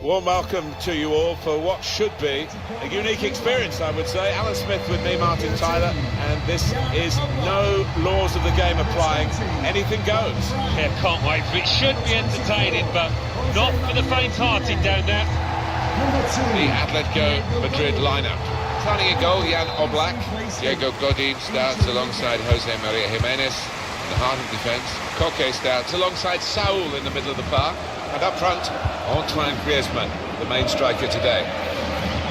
Warm welcome to you all for what should be a unique experience, I would say. Alan Smith with me, Martin Tyler, and this is no laws of the game applying. Anything goes. Yeah, can't wait for it. Should be entertaining, but not for the faint-hearted down there. The Atletico Madrid lineup. Finding a goal, Jan Oblak. Diego Godin starts alongside Jose Maria Jimenez in the heart of defence. Koke starts alongside Saul in the middle of the park. And up front, Antoine Griezmann, the main striker today.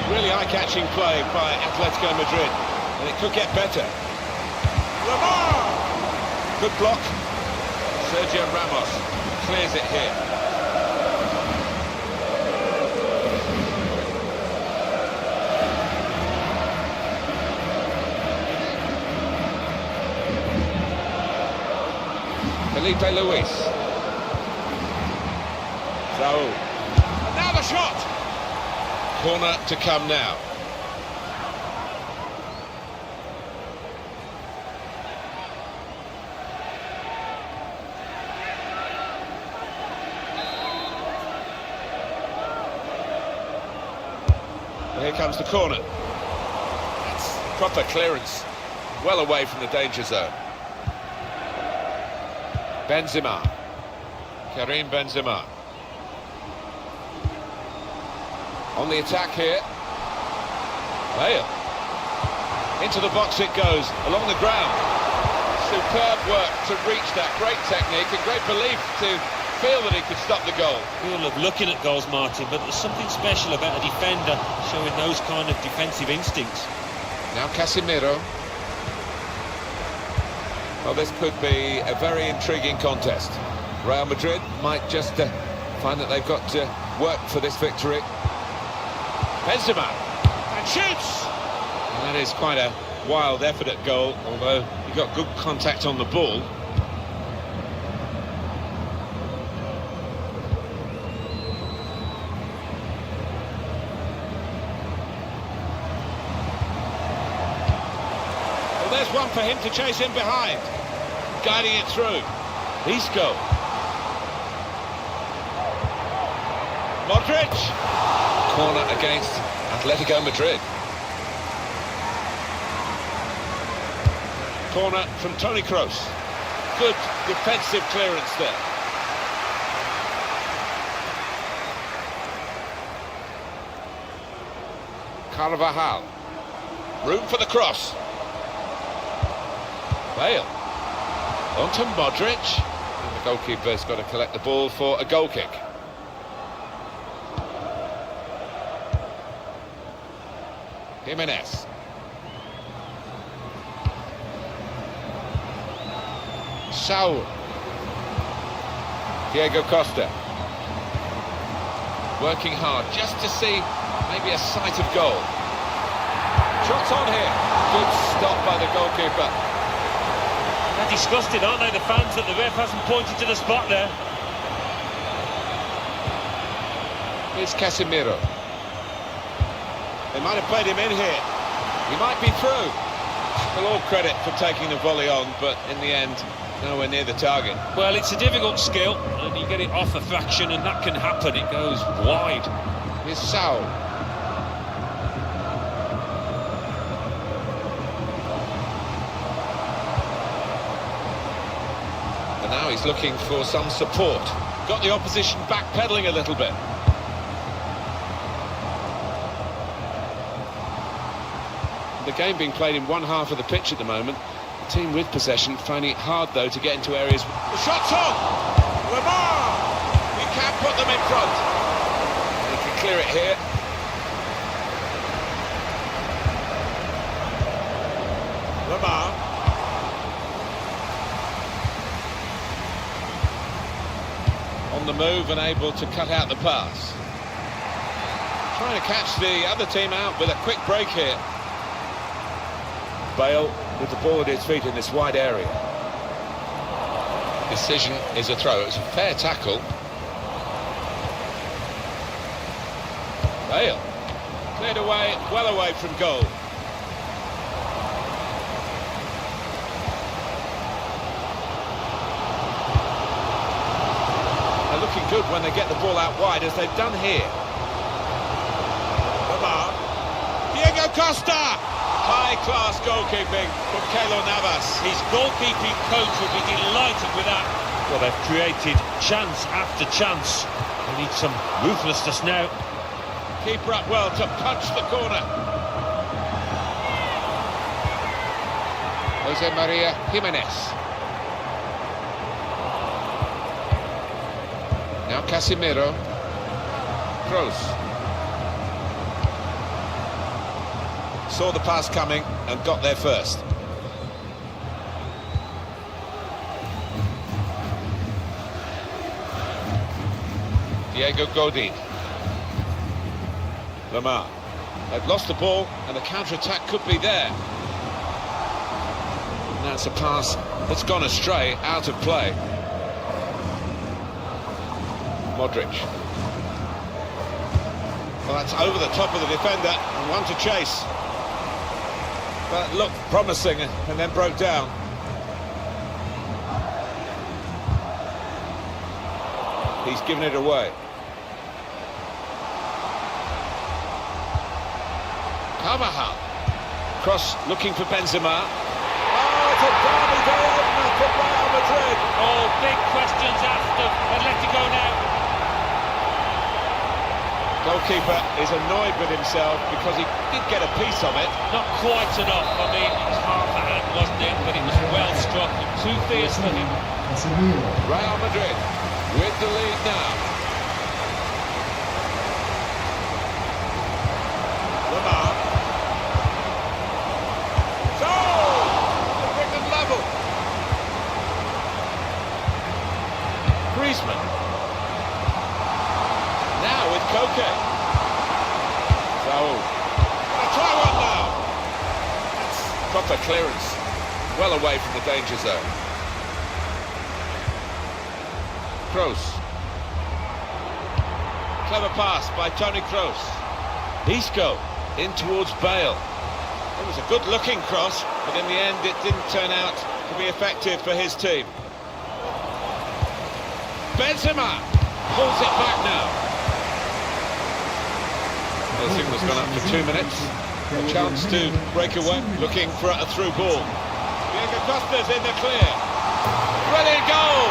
Really eye-catching play by Atletico Madrid, and it could get better. Lamar! Good block. Sergio Ramos clears it here. Felipe Luis. Saul. And now the shot! Corner to come now. And here comes the corner. That's proper clearance. Well away from the danger zone. Benzema. Karim Benzema. On the attack here. Bale. Into the box it goes, along the ground. Superb work to reach that. Great technique and great belief to feel that he could stop the goal. We all love looking at goals, Martin, but there's something special about a defender showing those kind of defensive instincts. Now Casemiro. Well, this could be a very intriguing contest. Real Madrid might just find that they've got to work for this victory. Benzema, and shoots! And that is quite a wild effort at goal, although he got good contact on the ball. Well, there's one for him to chase in behind. Guiding it through. Isco. Modric! Corner against Atletico Madrid. Corner from Toni Kroos. Good defensive clearance there. Carvajal. Room for the cross. Bale. On to Modric. And the goalkeeper's got to collect the ball for a goal kick. Jimenez. Saul. Diego Costa. Working hard just to see maybe a sight of goal. Shots on here. Good stop by the goalkeeper. They're disgusted, aren't they, the fans, that the ref hasn't pointed to the spot there. Here's Casemiro. They might have played him in here. He might be through. Well, all credit for taking the volley on, but in the end, nowhere near the target. Well, it's a difficult skill, and you get it off a fraction, and that can happen. It goes wide. Here's Saul. And now he's looking for some support. Got the opposition backpedaling a little bit. The game being played in one half of the pitch at the moment. The team with possession finding it hard, though, to get into areas. The shot's on! Lamar! You can't put them in front. He can clear it here. Lamar. On the move and able to cut out the pass. Trying to catch the other team out with a quick break here. Bale with the ball at his feet in this wide area. Decision is a throw. It's a fair tackle. Bale. Cleared away, well away from goal. They're looking good when they get the ball out wide, as they've done here. Costa! High-class goalkeeping from Keylor Navas. His goalkeeping coach will be delighted with that. Well, they've created chance after chance. They need some ruthlessness now. Keeper up well to punch the corner. Jose Maria Jimenez. Now Casemiro. Kroos. Saw the pass coming and got there first. Diego Godin. Lamar. They've lost the ball and the counter-attack could be there. And that's a pass that's gone astray, out of play. Modric. Well, that's over the top of the defender and one to chase. That looked promising and then broke down. He's given it away. Carvajal. Cross looking for Benzema. Oh, it's a derby day opener for Real Madrid. Oh, big questions asked of Atlético now. Goalkeeper is annoyed with himself because he did get a piece of it. Not quite enough. I mean, it was half a hand, wasn't it? But it was well struck. Too fierce for him. Real Madrid with the lead now. Lamar. So, to bring them level. Griezmann. Now with Koke. So, a try one now. That's proper clearance. Well away from the danger zone. Kroos. Clever pass by Toni Kroos. Isco in towards Bale. It was a good-looking cross, but in the end it didn't turn out to be effective for his team. Benzema pulls it back now. The signal's gone up for 2 minutes. A chance to break away, looking for a through ball. Diego Costa's in the clear. Brilliant goal!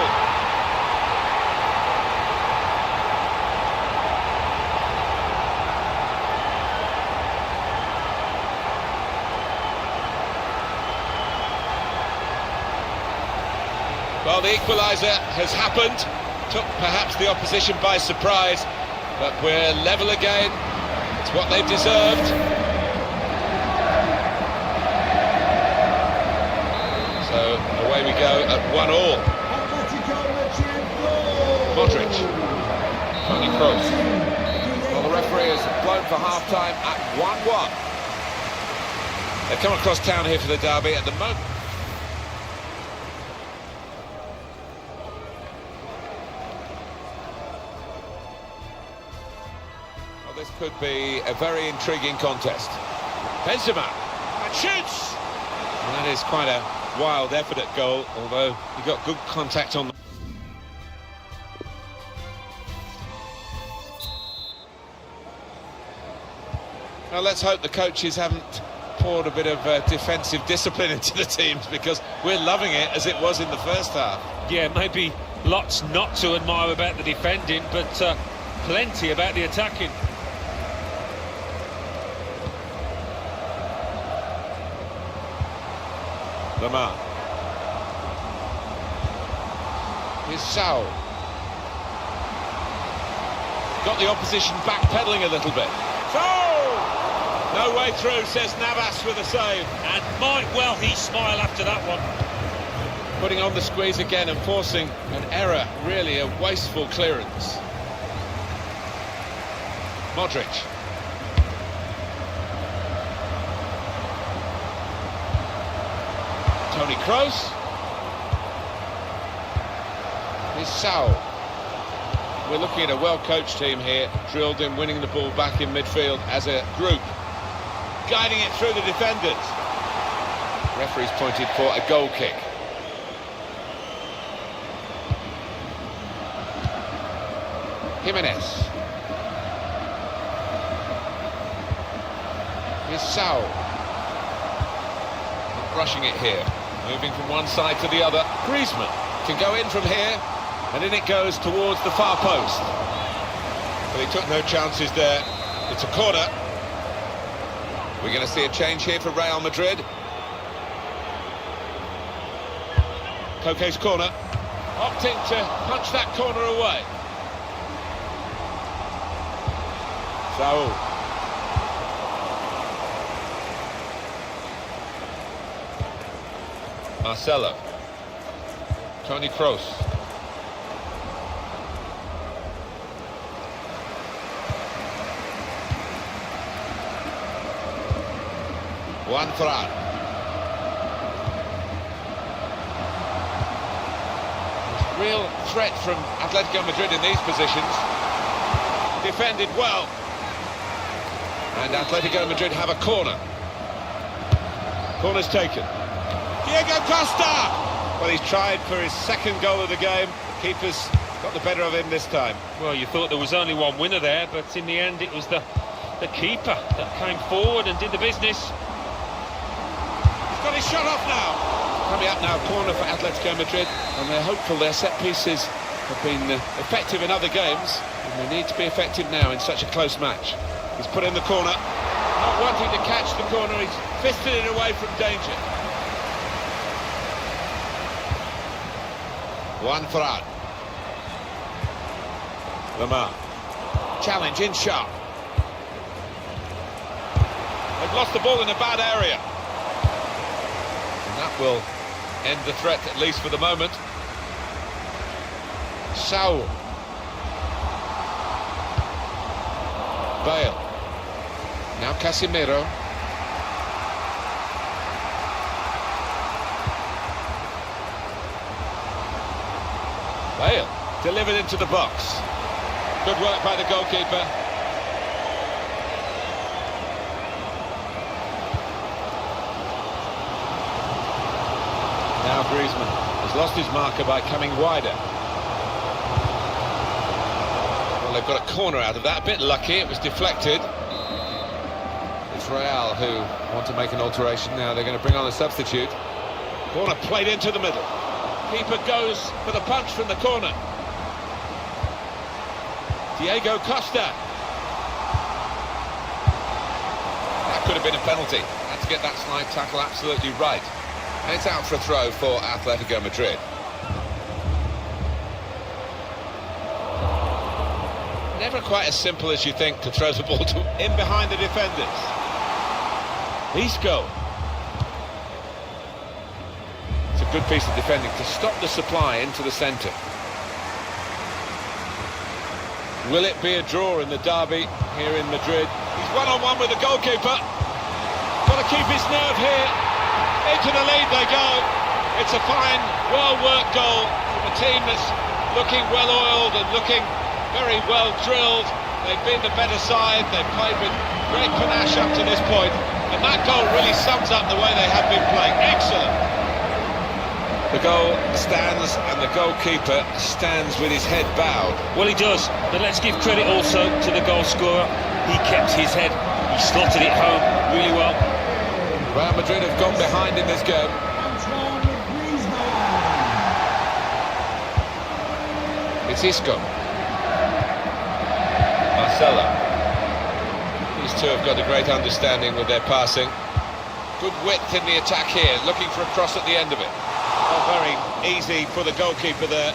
Well, the equaliser has happened, took perhaps the opposition by surprise, but we're level again. It's what they've deserved. So away we go at 1-1. Modric, Toni Kroos. Well, the referee has blown for half-time at 1-1. They've come across town here for the derby at the moment. This could be a very intriguing contest. Benzema, and shoots! And that is quite a wild effort at goal, although he got good contact on the... Now let's hope the coaches haven't poured a bit of defensive discipline into the teams, because we're loving it as it was in the first half. Yeah, maybe lots not to admire about the defending, but plenty about the attacking. Lamar. Here's Saul. Got the opposition backpedaling a little bit. Saul! No way through, says Navas with a save. And might well he smile after that one. Putting on the squeeze again and forcing an error, really a wasteful clearance. Modric. Toni Kroos. Here's Saul. We're looking at a well-coached team here, drilled in winning the ball back in midfield as a group, guiding it through the defenders. Referee's pointed for a goal kick. Jimenez. Here's Saul. Not rushing it here. Moving from one side to the other. Griezmann can go in from here, and in it goes towards the far post. But he took no chances there. It's a corner. We're going to see a change here for Real Madrid. Koke's corner. Opting to punch that corner away. Saul. Marcelo. Toni Kroos. Juan Fran. Real threat from Atlético Madrid in these positions. Defended well. And Atlético Madrid have a corner. Corner's taken. Diego Costa! Well, he's tried for his second goal of the game. The keeper's got the better of him this time. Well, you thought there was only one winner there, but in the end it was the keeper that came forward and did the business. He's got his shot off now. Coming up now, corner for Atlético Madrid, and they're hopeful their set pieces have been effective in other games, and they need to be effective now in such a close match. He's put in the corner, not wanting to catch the corner, he's fisted it away from danger. Juan Fran. Lamar. Challenge in sharp. They've lost the ball in a bad area. And that will end the threat, at least for the moment. Saul. Bale. Now Casemiro. Bale. Delivered into the box. Good work by the goalkeeper. Now Griezmann has lost his marker by coming wider. Well, they've got a corner out of that. A bit lucky, it was deflected. It's Real who want to make an alteration now. They're going to bring on a substitute. Corner played into the middle. Keeper goes for the punch from the corner. Diego Costa. That could have been a penalty. Had to get that slide tackle absolutely right. And it's out for a throw for Atlético Madrid. Never quite as simple as you think to throw the ball to in behind the defenders. Isco. It's a good piece of defending to stop the supply into the centre. Will it be a draw in the derby here in Madrid? He's one-on-one with the goalkeeper. Got to keep his nerve here. Into the lead they go. It's a fine, well-worked goal from a team that's looking well-oiled and looking very well-drilled. They've been the better side. They've played with great panache up to this point. And that goal really sums up the way they have been playing. Excellent. The goal stands and the goalkeeper stands with his head bowed. Well, he does, but let's give credit also to the goal scorer. He kept his head, he slotted it home really well. Real Madrid have gone behind in this game. It's Isco. Marcelo. These two have got a great understanding with their passing. Good width in the attack here, looking for a cross at the end of it. Oh, very easy for the goalkeeper there.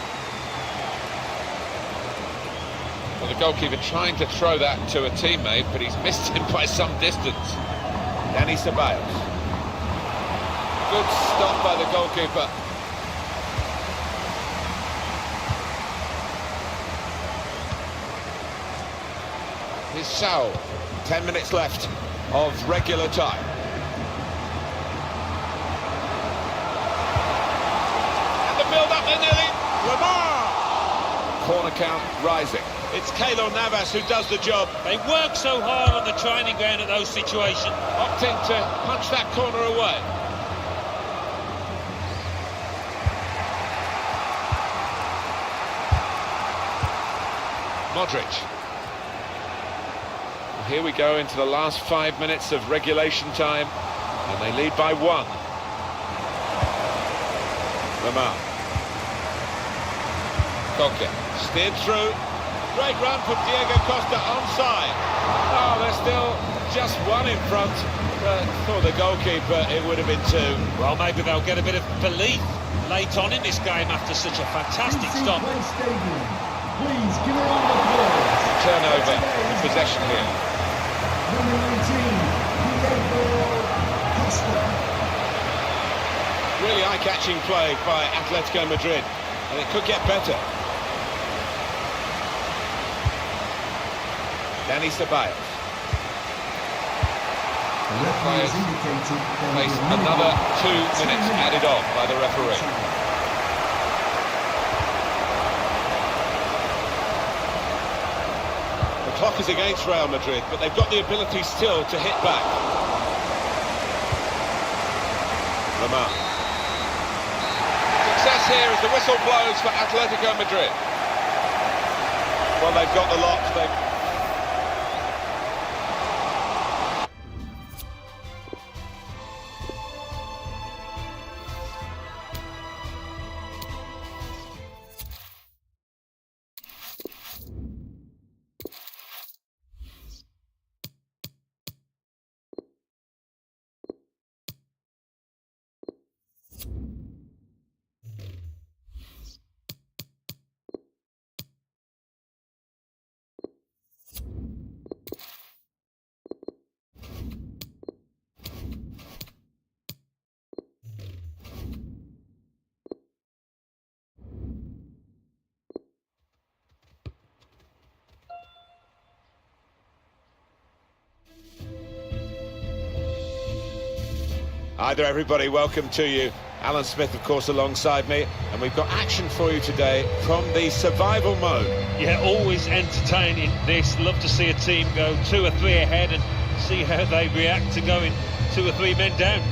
Well, the goalkeeper trying to throw that to a teammate, but he's missed him by some distance. Dani Ceballos. Good stop by the goalkeeper. Here's Saul. 10 minutes left of regular time. And the build-up, they're nearly. Lamar! Corner count rising. It's Keylor Navas who does the job. They work so hard on the training ground at those situations. Opting to punch that corner away. Modric. here we go into the last 5 minutes of regulation time, and they lead by 1. Lamar. Coque, steered through. Great run from Diego Costa, onside. Oh, they're still just 1 in front, but for the goalkeeper it would have been 2. Well, maybe they'll get a bit of belief late on in this game after such a fantastic stop. Please give a round of applause. Turnover in possession here. Number 19, Diego Costa. Really eye-catching play by Atletico Madrid, and it could get better. Dani Ceballos. Players face another 2 minutes added on by the referee. The clock is against Real Madrid, but they've got the ability still to hit back. Lamar. Success here as the whistle blows for Atletico Madrid. Well, they've got the lot. Hi there everybody, welcome to you. Alan Smith, of course, alongside me, and we've got action for you today from the survival mode. Yeah, always entertaining this. Love to see a team go 2 or 3 ahead and see how they react to going 2 or 3 men down.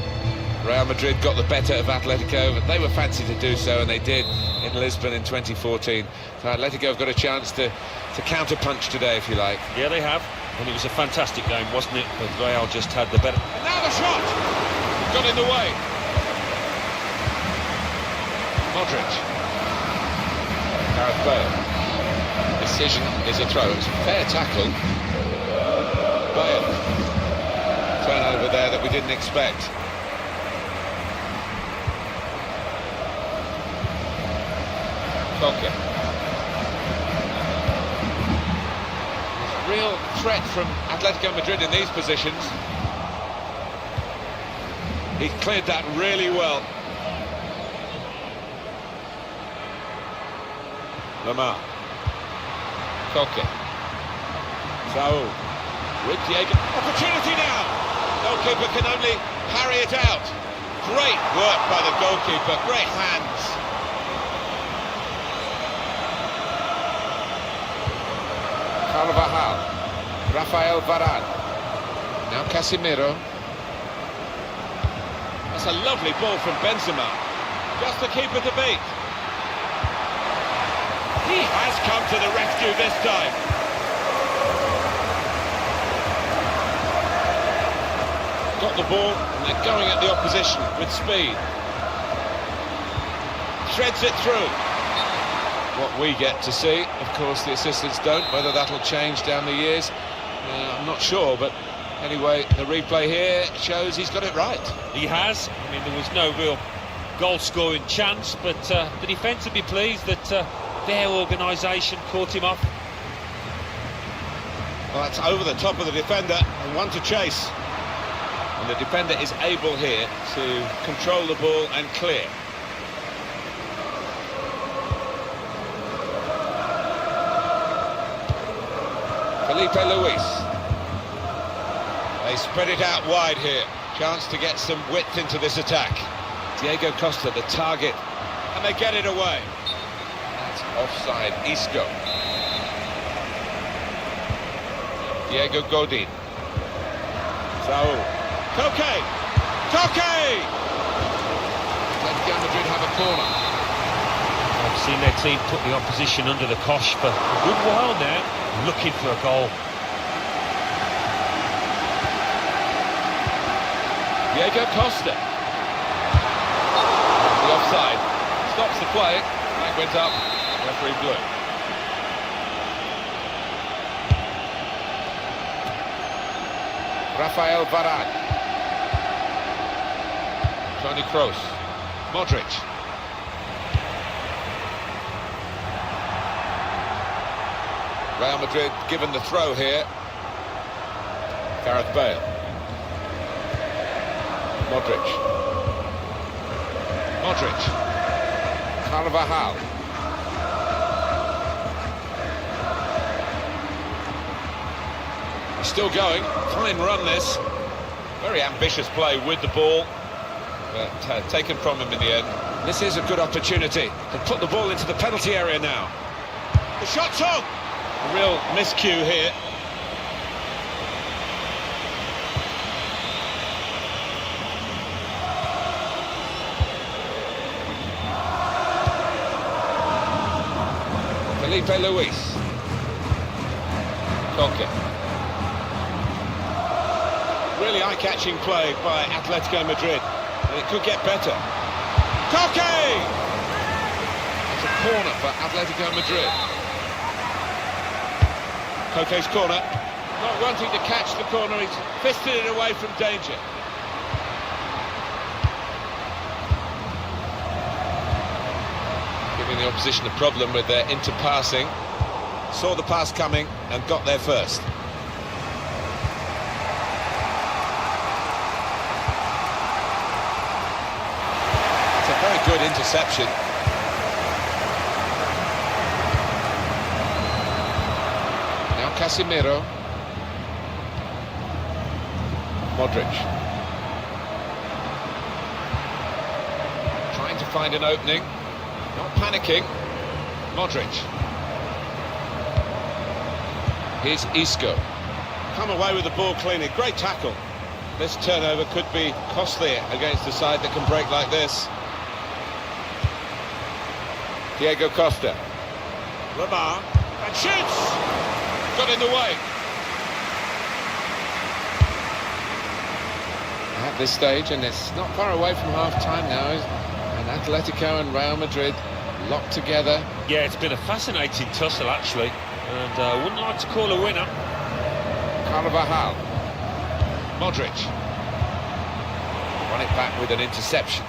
Real Madrid got the better of Atletico, but they were fancy to do so, and they did in Lisbon in 2014. So Atletico have got a chance to counter-punch today, if you like. Yeah, they have. And it was a fantastic game, wasn't it? But Real just had the better. And now the shot! Got in the way. Modric. Gareth Bale. Decision is a throw. It's a fair tackle. Bale. Turnover there that we didn't expect. Coque. Real threat from Atletico Madrid in these positions. He cleared that really well. Lamar. Coque. Saul. With Diego. Opportunity now! Goalkeeper can only parry it out. Great work by the goalkeeper. Great hands. Carvajal. Rafael Varane. Now Casemiro. That's a lovely ball from Benzema. Just the keeper to beat. He has come to the rescue this time. Got the ball and they're going at the opposition with speed. Threads it through. What we get to see, of course the assistants don't. Whether that'll change down the years, I'm not sure, but anyway, the replay here shows he's got it right. He has. I mean, there was no real goal-scoring chance, but the defence would be pleased that their organisation caught him off. Well, that's over the top of the defender and one to chase. And the defender is able here to control the ball and clear. Felipe Luis. They spread it out wide here. Chance to get some width into this attack. Diego Costa, the target, and they get it away. That's offside. Isco. Diego Godin. Saul. Coque! Coque! Atletico Madrid have a corner. I've seen their team put the opposition under the cosh for a good while now, looking for a goal. Diego Costa. The offside. Stops the play. Flag went up. Referee blew. Rafael Varane. Toni Kroos. Modric. Real Madrid given the throw here. Gareth Bale. Modric. Carvajal. He's still going. Fine run this. Very ambitious play with the ball, but taken from him in the end. This is a good opportunity to put the ball into the penalty area now. The shot's on! A real miscue here. Felipe Luis. Koke. Really eye-catching play by Atlético Madrid, and it could get better. Koke! It's a corner for Atlético Madrid. Koke's corner. Not wanting to catch the corner, he's fisted it away from danger. Giving the opposition a problem with their inter-passing. Saw the pass coming and got there first. It's a very good interception. Now Casemiro. Modric. Trying to find an opening. Not panicking. Modric. Here's Isco. Come away with the ball cleanly. Great tackle. This turnover could be costly against a side that can break like this. Diego Costa. Lamar. And shoots! Got in the way. At this stage, and it's not far away from half-time now, and Atletico and Real Madrid locked together. Yeah, it's been a fascinating tussle, actually, and I wouldn't like to call a winner. Carvajal. Modric. Won it back with an interception.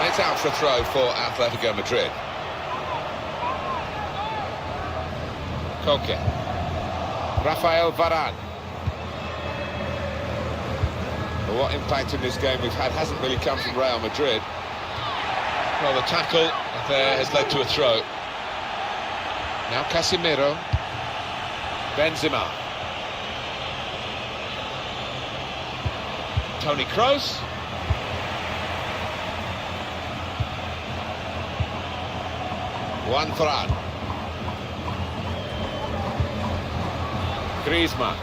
It's out for a throw for Atletico Madrid. Koke. Rafael Varane. But what impact in this game we've had hasn't really come from Real Madrid. Well, the tackle there has led to a throw. Now Casemiro. Benzema. Toni Kroos. Juan Fran. Griezmann.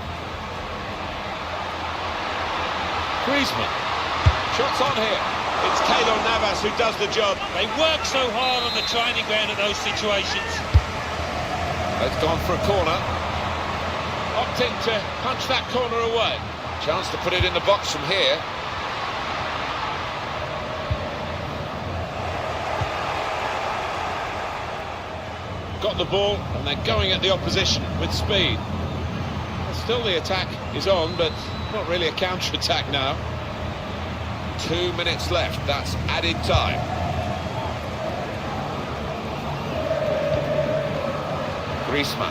Shots on here. It's Keylor Navas who does the job. They work so hard on the training ground in those situations. They've gone for a corner. Opting to punch that corner away. Chance to put it in the box from here. Got the ball and they're going at the opposition with speed. Still the attack is on, but not really a counter-attack now. 2 minutes left, that's added time. Griezmann.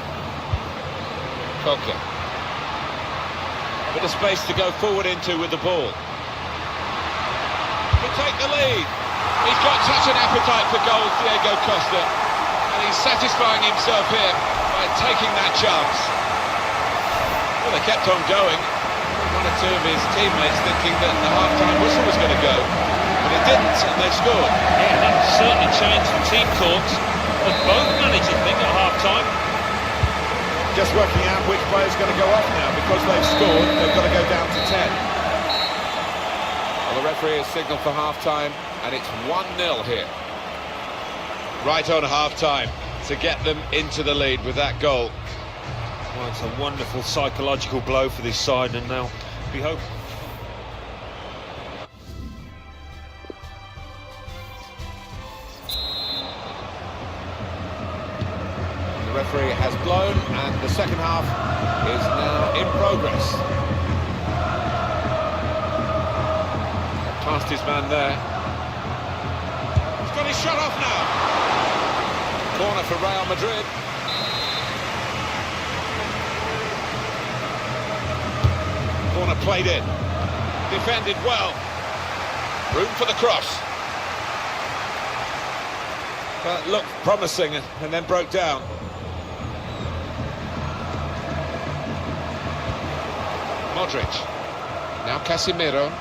Koke. Bit of space to go forward into with the ball. Can take the lead. He's got such an appetite for goals, Diego Costa. And he's satisfying himself here by taking that chance. Well, they kept on going. One or two of his teammates thinking that the half-time whistle was going to go. But it didn't, and they scored. Yeah, that certainly changed the team talks. But both managers think at half-time. Just working out which player's going to go off now. Because they've scored, they've got to go down to 10. The referee has signalled for half-time, and it's 1-0 here. Right on half-time to get them into the lead with that goal. Well, it's a wonderful psychological blow for this side, and now we hope. The referee has blown, and the second half is now in progress. Past his man there. He's got his shot off now. Corner for Real Madrid. Corner played in. Defended well. Room for the cross. That looked promising and then broke down. Modric. Now Casemiro.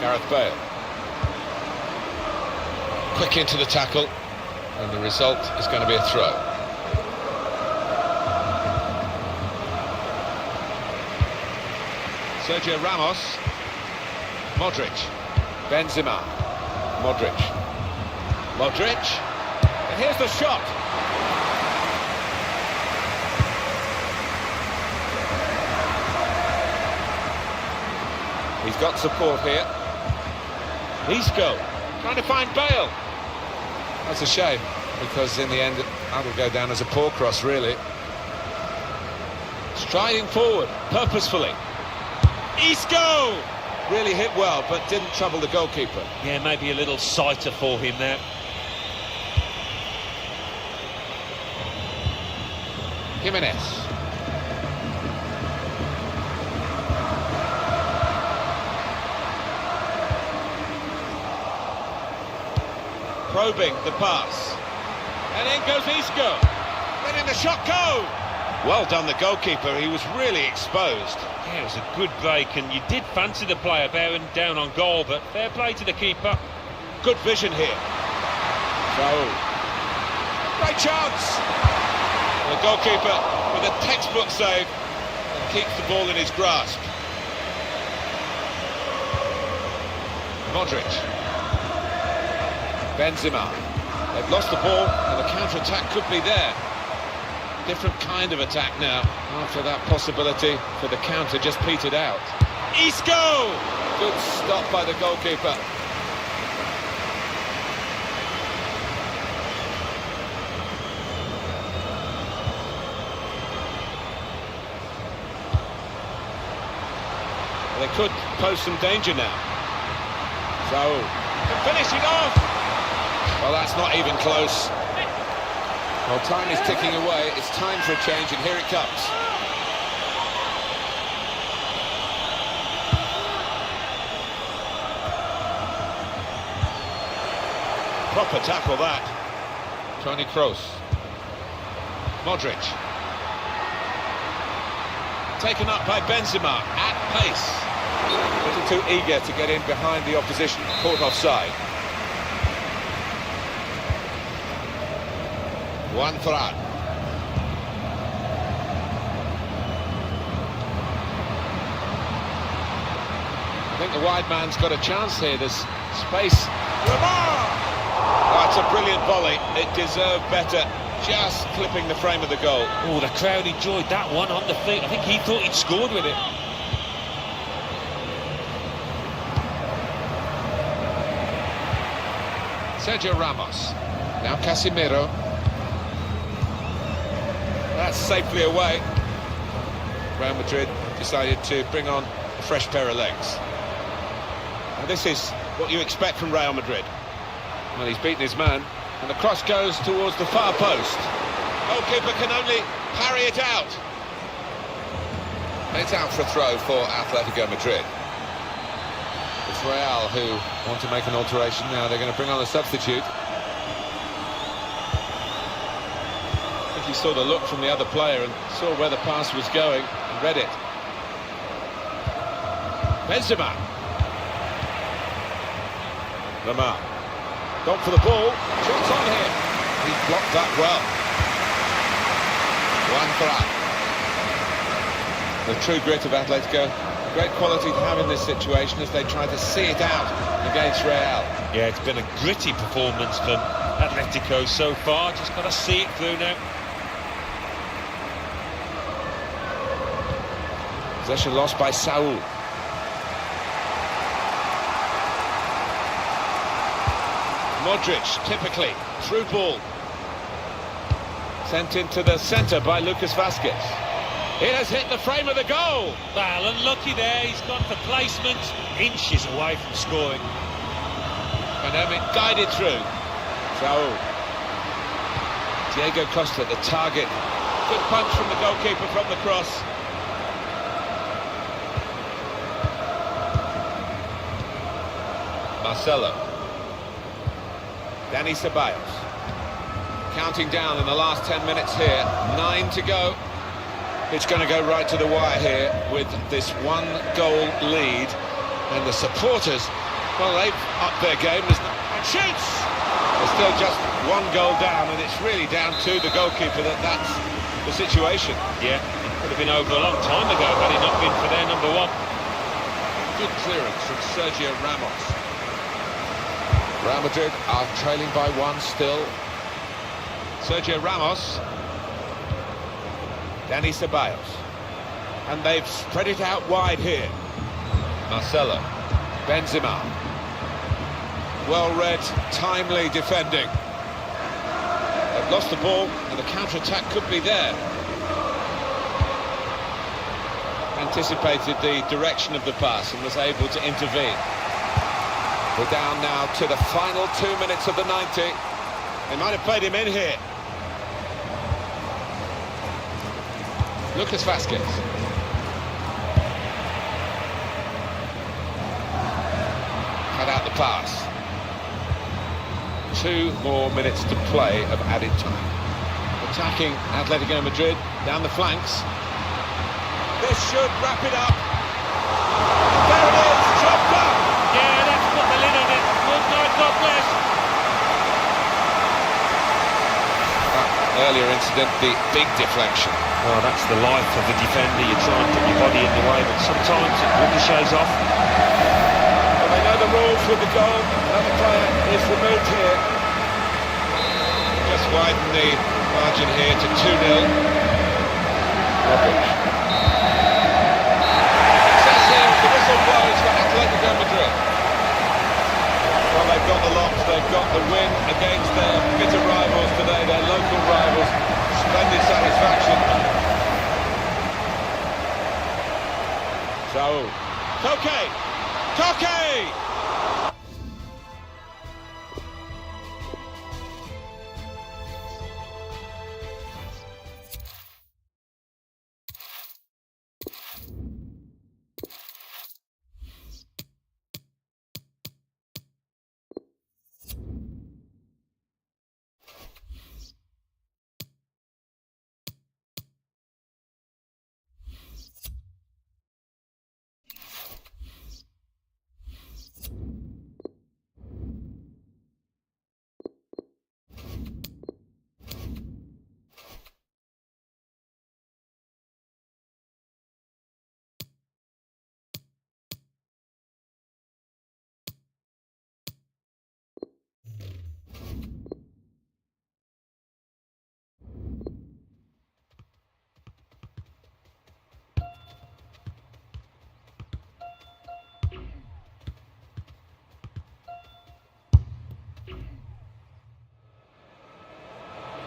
Gareth Bale. Quick into the tackle, and the result is going to be a throw. Sergio Ramos. Modric. Benzema. Modric. Modric. And here's the shot. He's got support here. Isco trying to find Bale. That's a shame, because in the end that'll go down as a poor cross, really. Striding forward purposefully. Isco really hit well, but didn't trouble the goalkeeper. Yeah, maybe a little sighter for him there. Jimenez. Probing the pass. And in goes Isco. Then in the shot go. Well done, the goalkeeper. He was really exposed. Yeah, it was a good break, and you did fancy the player bearing down on goal, but fair play to the keeper. Good vision here. Raul. Great chance. The goalkeeper with a textbook save and keeps the ball in his grasp. Modric. Benzema. They've lost the ball, and the counter-attack could be there. Different kind of attack now, after that possibility for the counter just petered out. Isco! Good stop by the goalkeeper. They could pose some danger now. Raul can finish it off. Well, that's not even close. Well, time is ticking away. It's time for a change, and here it comes. Proper tackle, that. Toni Kroos. Modric. Taken up by Benzema at pace. A little too eager to get in behind the opposition. Caught offside. Juan Fran. I think the wide man's got a chance here. There's space. Oh, that's a brilliant volley. It deserved better. Just clipping the frame of the goal. Oh, the crowd enjoyed that one on the feet. I think he thought he'd scored with it. Sergio Ramos. Now Casemiro. That's safely away. Real Madrid decided to bring on a fresh pair of legs. And this is what you expect from Real Madrid. Well, he's beaten his man, and the cross goes towards the far post. Goalkeeper can only parry it out. And it's out for a throw for Atlético Madrid. It's Real who want to make an alteration now. They're going to bring on a substitute. He saw the look from the other player and saw where the pass was going and read it. Benzema. Lamar. Gone for the ball. Shots on here. He blocked that well. Juan Fran. The true grit of Atletico Great quality to have in this situation as they try to see it out against Real. Yeah, it's been a gritty performance from Atletico so far. Just got to see it through now. Possession lost by Saul. Modric, typically, through ball. Sent into the centre by Lucas Vázquez. It has hit the frame of the goal. Well, unlucky there. He's gone for placement, inches away from scoring. Pandemic guided through. Saul. Diego Costa, the target. Good punch from the goalkeeper from the cross. Marcelo. Dani Ceballos. Counting down in the last 10 minutes here. 9 to go. It's going to go right to the wire here with this one-goal lead. And the supporters, well, they've upped their game. And shoots! There's still just one goal down, and it's really down to the goalkeeper that's the situation. Yeah, it could have been over a long time ago had it not been for their number one. Good clearance from Sergio Ramos. Real Madrid are trailing by 1 still. Sergio Ramos. Dani Ceballos. And they've spread it out wide here. Marcelo. Benzema. Well-read, timely defending. They've lost the ball, and the counter-attack could be there. Anticipated the direction of the pass and was able to intervene. We're down now to the final 2 minutes of the 90. They might have played him in here. Lucas Vázquez. Cut out the pass. 2 more minutes to play of added time. Attacking Atlético Madrid down the flanks. This should wrap it up. There it is, chopped up. Yeah, that's put the lid on it. Good night, God bless. That earlier incident, the big deflection. Well, that's the life of the defender. You try and put your body in the way, but sometimes it ricochets off. Well, they know the rules with the goal. Another player is removed here. Just widen the margin here to 2-0. Modric. Excessive, the whistle blows for Atletico Madrid. Well, they've got the locks, they've got the win against their bitter rivals today, their local rivals. Splendid satisfaction. So, Toke!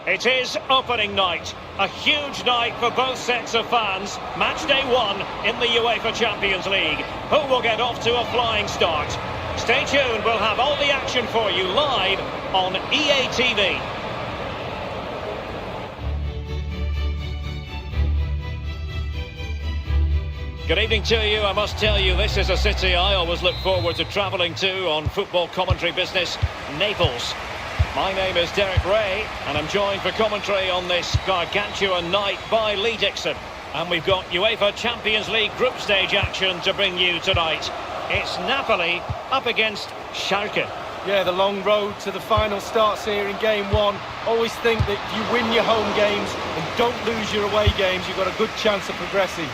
It is opening night, a huge night for both sets of fans. Match day 1 in the UEFA Champions League. Who will get off to a flying start? Stay tuned, we'll have all the action for you live on EA TV. Good evening to you. I must tell you, this is a city I always look forward to travelling to on football commentary business, Naples. My name is Derek Ray, and I'm joined for commentary on this gargantuan night by Lee Dixon. And we've got UEFA Champions League group stage action to bring you tonight. It's Napoli up against Schalke. Yeah, the long road to the final starts here in game 1. Always think that if you win your home games and don't lose your away games, you've got a good chance of progressing.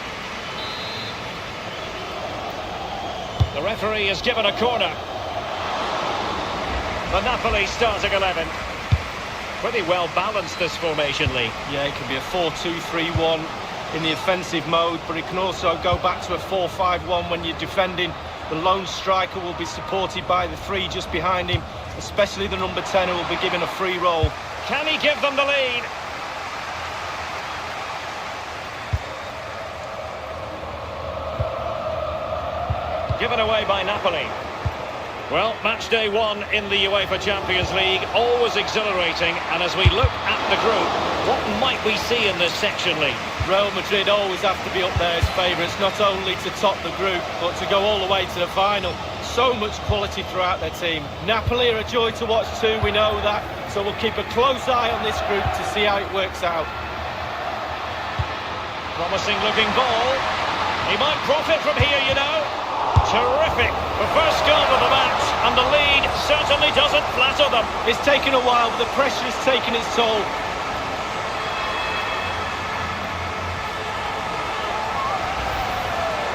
referee has given a corner. The Napoli starting 11. Pretty well balanced, this formation, Lee. Yeah, it can be a 4-2-3-1 in the offensive mode, but it can also go back to a 4-5-1 when you're defending. The lone striker will be supported by the three just behind him, especially the number 10, who will be given a free role. Can he give them the lead? Given away by Napoli. Well, match day 1 in the UEFA Champions League, always exhilarating. And as we look at the group, what might we see in this section, Lee? Real Madrid always have to be up there as favourites, not only to top the group, but to go all the way to the final. So much quality throughout their team. Napoli are a joy to watch too, we know that. So we'll keep a close eye on this group to see how it works out. Promising looking ball. He might profit from here, you know. Terrific. The first goal of the match, and the lead certainly doesn't flatter them. It's taken a while, but the pressure has taken its toll.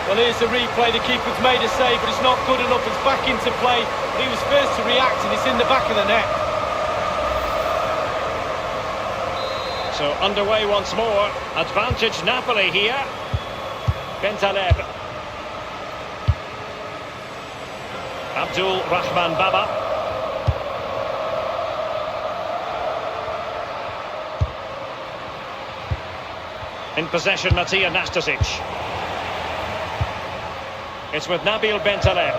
Well, here's the replay. The keeper's made a save, but it's not good enough. It's back into play. He was first to react, and it's in the back of the net. So underway once more. Advantage Napoli here. Bentaleb. Abdul Rahman Baba. In possession, Matija Nastasic. It's with Nabil Bentaleb.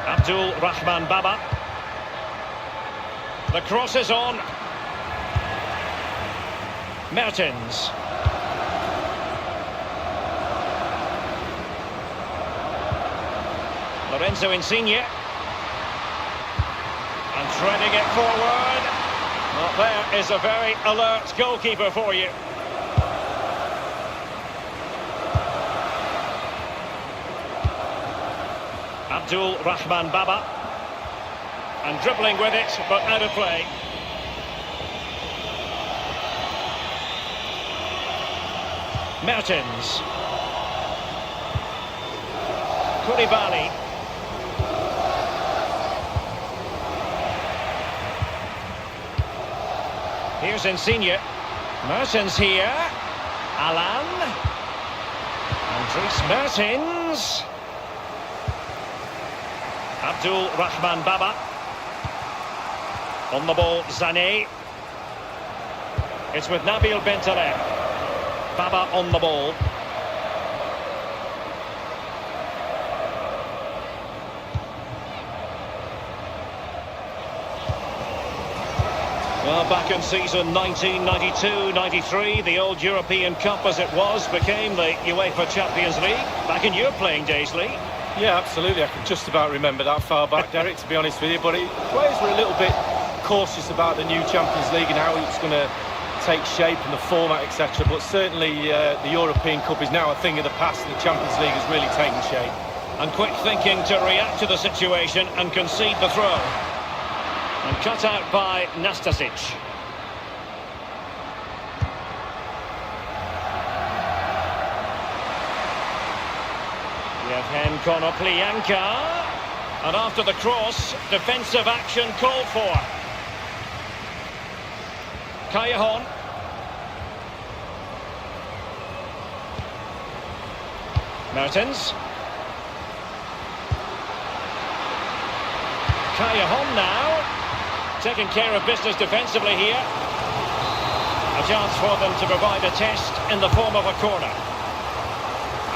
Abdul Rahman Baba. The cross is on. Mertens. Lorenzo Insigne. And threading it forward. Well, there is a very alert goalkeeper for you. Abdul Rahman Baba. And dribbling with it, but out of play. Mertens. Koulibaly. Here's Insigne. Mertens here. Alan. Andres Mertens. Abdul Rahman Baba. On the ball, Sané. It's with Nabil Bentaleb. Baba on the ball. Well, back in season 1992-93, the old European Cup as it was became the UEFA Champions League. Back in your playing days, Lee. Yeah, absolutely. I can just about remember that far back, Derek, to be honest with you. But players were a little bit cautious about the new Champions League and how it's going to take shape and the format, etc. But certainly the European Cup is now a thing of the past, and the Champions League has really taken shape. And quick thinking to react to the situation and concede the throw. And cut out by Nastasic. Yevhen Konoplyanka. And after the cross, defensive action called for. Callejon. Mertens. Callejon now. Taking care of business defensively here. A chance for them to provide a test in the form of a corner.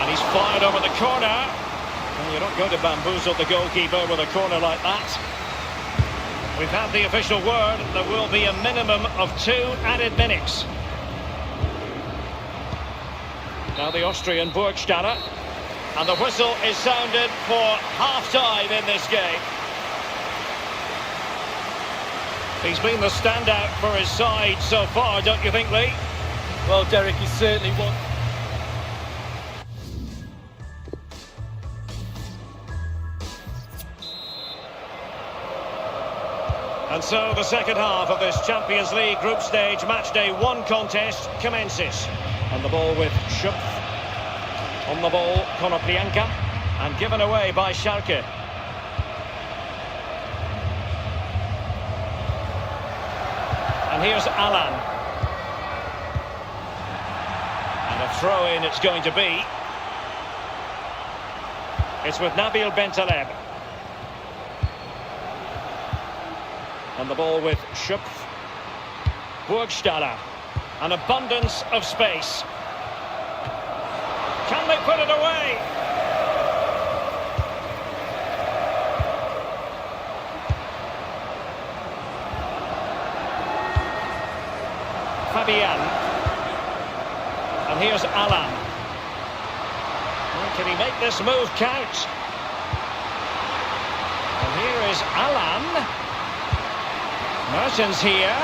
And he's fired over the corner. Well, you're not going to bamboozle the goalkeeper with a corner like that. We've had the official word. There will be a minimum of 2 added minutes. Now the Austrian Burgstaller. And the whistle is sounded for half-time in this game. He's been the standout for his side so far, don't you think, Lee? Well, Derek, he's certainly one. And so the second half of this Champions League group stage match day 1 contest commences. On the ball with Schupf. On the ball, Konoplyanka. And given away by Schalke. And here's Alan. And a throw-in it's going to be. It's with Nabil Bentaleb. And the ball with Schupf. Burgstaller. An abundance of space. Can they put it away? Fabian. And here's Alan. Well, can he make this move count? And here is Alan. Mertens here.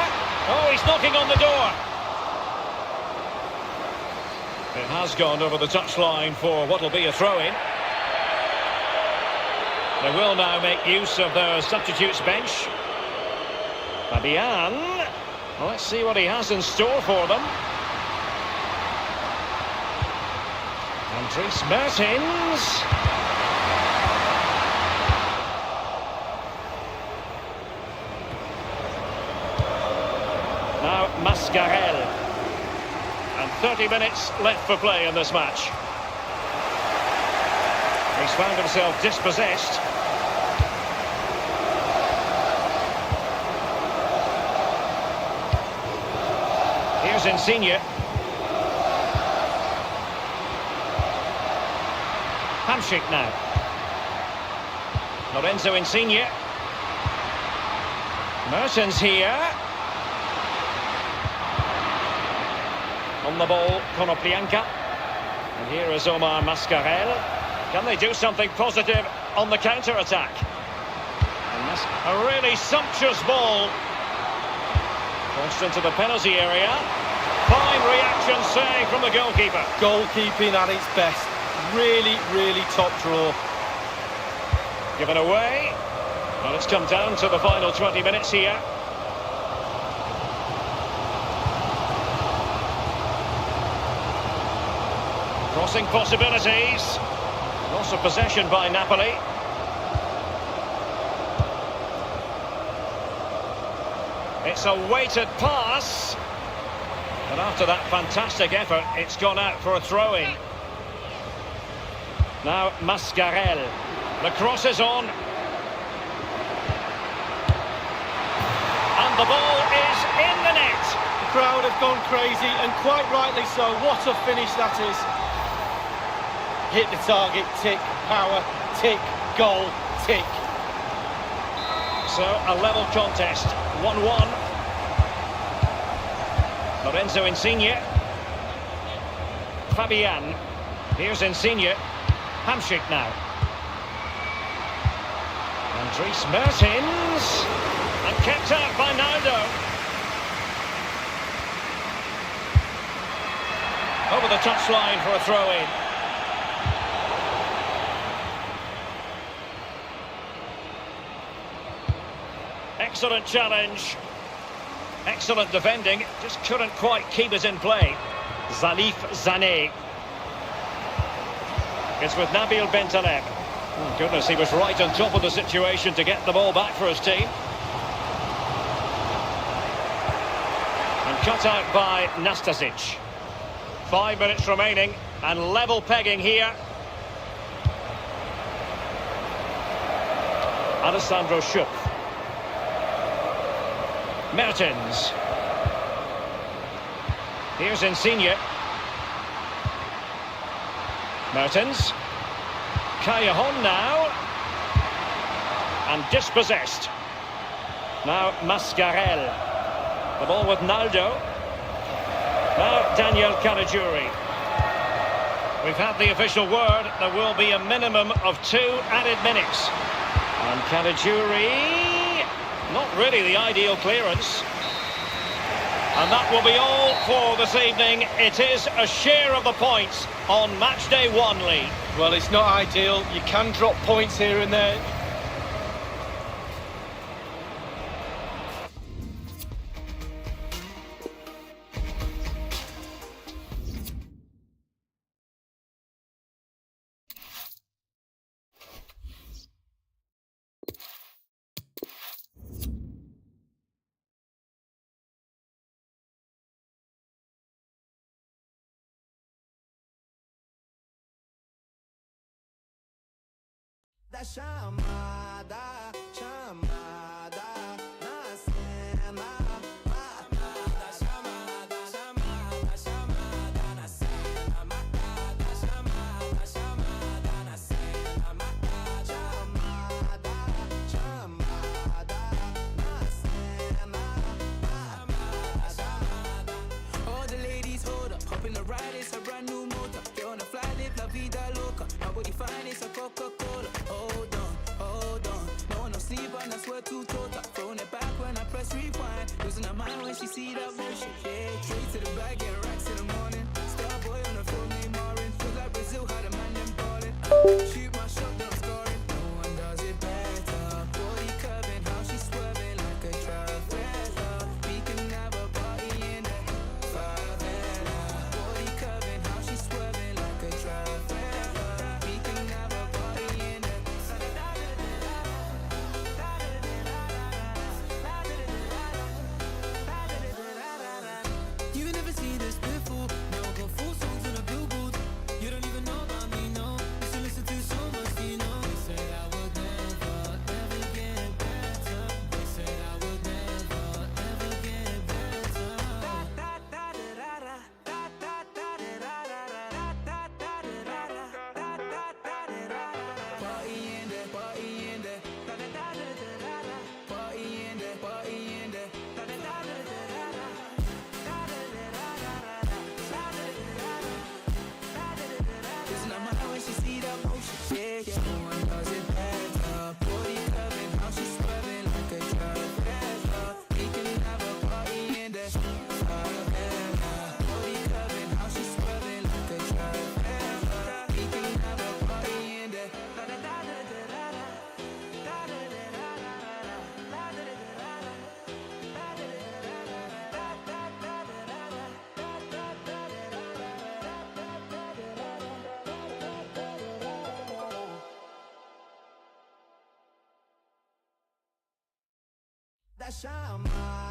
Oh, he's knocking on the door. It has gone over the touchline for what will be a throw-in. They will now make use of their substitutes bench. Fabian. Well, let's see what he has in store for them. And Dries Mertens. Now Mascarell. And 30 minutes left for play in this match. He's found himself dispossessed. Here's Insigne. Hamsik now. Lorenzo Insigne. Mertens here. On the ball, Konoplyanka. And here is Omar Mascarell. Can they do something positive on the counter-attack? And that's a really sumptuous ball. Crossed into the penalty area. Fine reaction save from the goalkeeper. Goalkeeping at its best. Really, really top draw. Given away. Well, it's come down to the final 20 minutes here. Crossing possibilities. Loss of possession by Napoli. It's a weighted pass. And after that fantastic effort, it's gone out for a throw-in. Now Mascarell. The cross is on. And the ball is in the net. The crowd have gone crazy, and quite rightly so. What a finish that is. Hit the target, tick, power, tick, goal, tick. So a level contest, 1-1. Lorenzo Insigne. Fabian. Here's Insigne. Hamsik now. And Dries Mertens. And kept out by Naldo. Over the touchline for a throw-in. Excellent challenge. Excellent defending. Just couldn't quite keep it in play. Salif Sané. It's with Nabil Bentaleb. Oh, goodness, he was right on top of the situation to get the ball back for his team. And cut out by Nastasic. 5 minutes remaining and level pegging here. Alessandro Schupf. Mertens. Here's Insigne. Mertens. Callejon now. And dispossessed. Now Mascarell. The ball with Naldo. Now Daniel Caligiuri. We've had the official word. There will be a minimum of 2 added minutes. And Caligiuri... not really the ideal clearance. And that will be all for this evening. It is a share of the points on match day 1, Lee. Well, it's not ideal. You can drop points here and there. Da chamada, chamada, na cena. Matada, chamada, chamada, chamada, na cena. Matada, chamada, chamada, na cena. Matada, chamada, chamada, na cena. Chamada, chamada. All the ladies hold up, hop in the ride, it's a brand new motor. Get on the fly, live la vida loca. Nobody find it's a Coca-Cola. Hold on, hold on. No one no sleep and I swear to total. Throwing it back when I press rewind. Losing her mind when she see that motion. Yeah, straight to the bag, get racks in the morning. Star boy on the phone named Marin. Feel like Brazil, how the man them ballin'. Shoot my shot, then I'm scoring. No one does it better. Body curving, how she swerving like a trafficker. We can have a party in the favela. Body curving, how she swerving like a trafficker. We can have a party in the You never seen this before. Now I got 4 songs on a billboard. You don't even know about me, no. You should listen to so much, you know. They said I would never, ever get better. They said I would never, ever get better. Party in there, party in there. Party in there, party in there. Losing her mind when she see that motion. Yeah, yeah. No one does it better. Body curving, how she swerving like a trafficker. We can have a party in there. Favela. Body curving, how she swerving like a trafficker. We can have a party in there. Da chamada.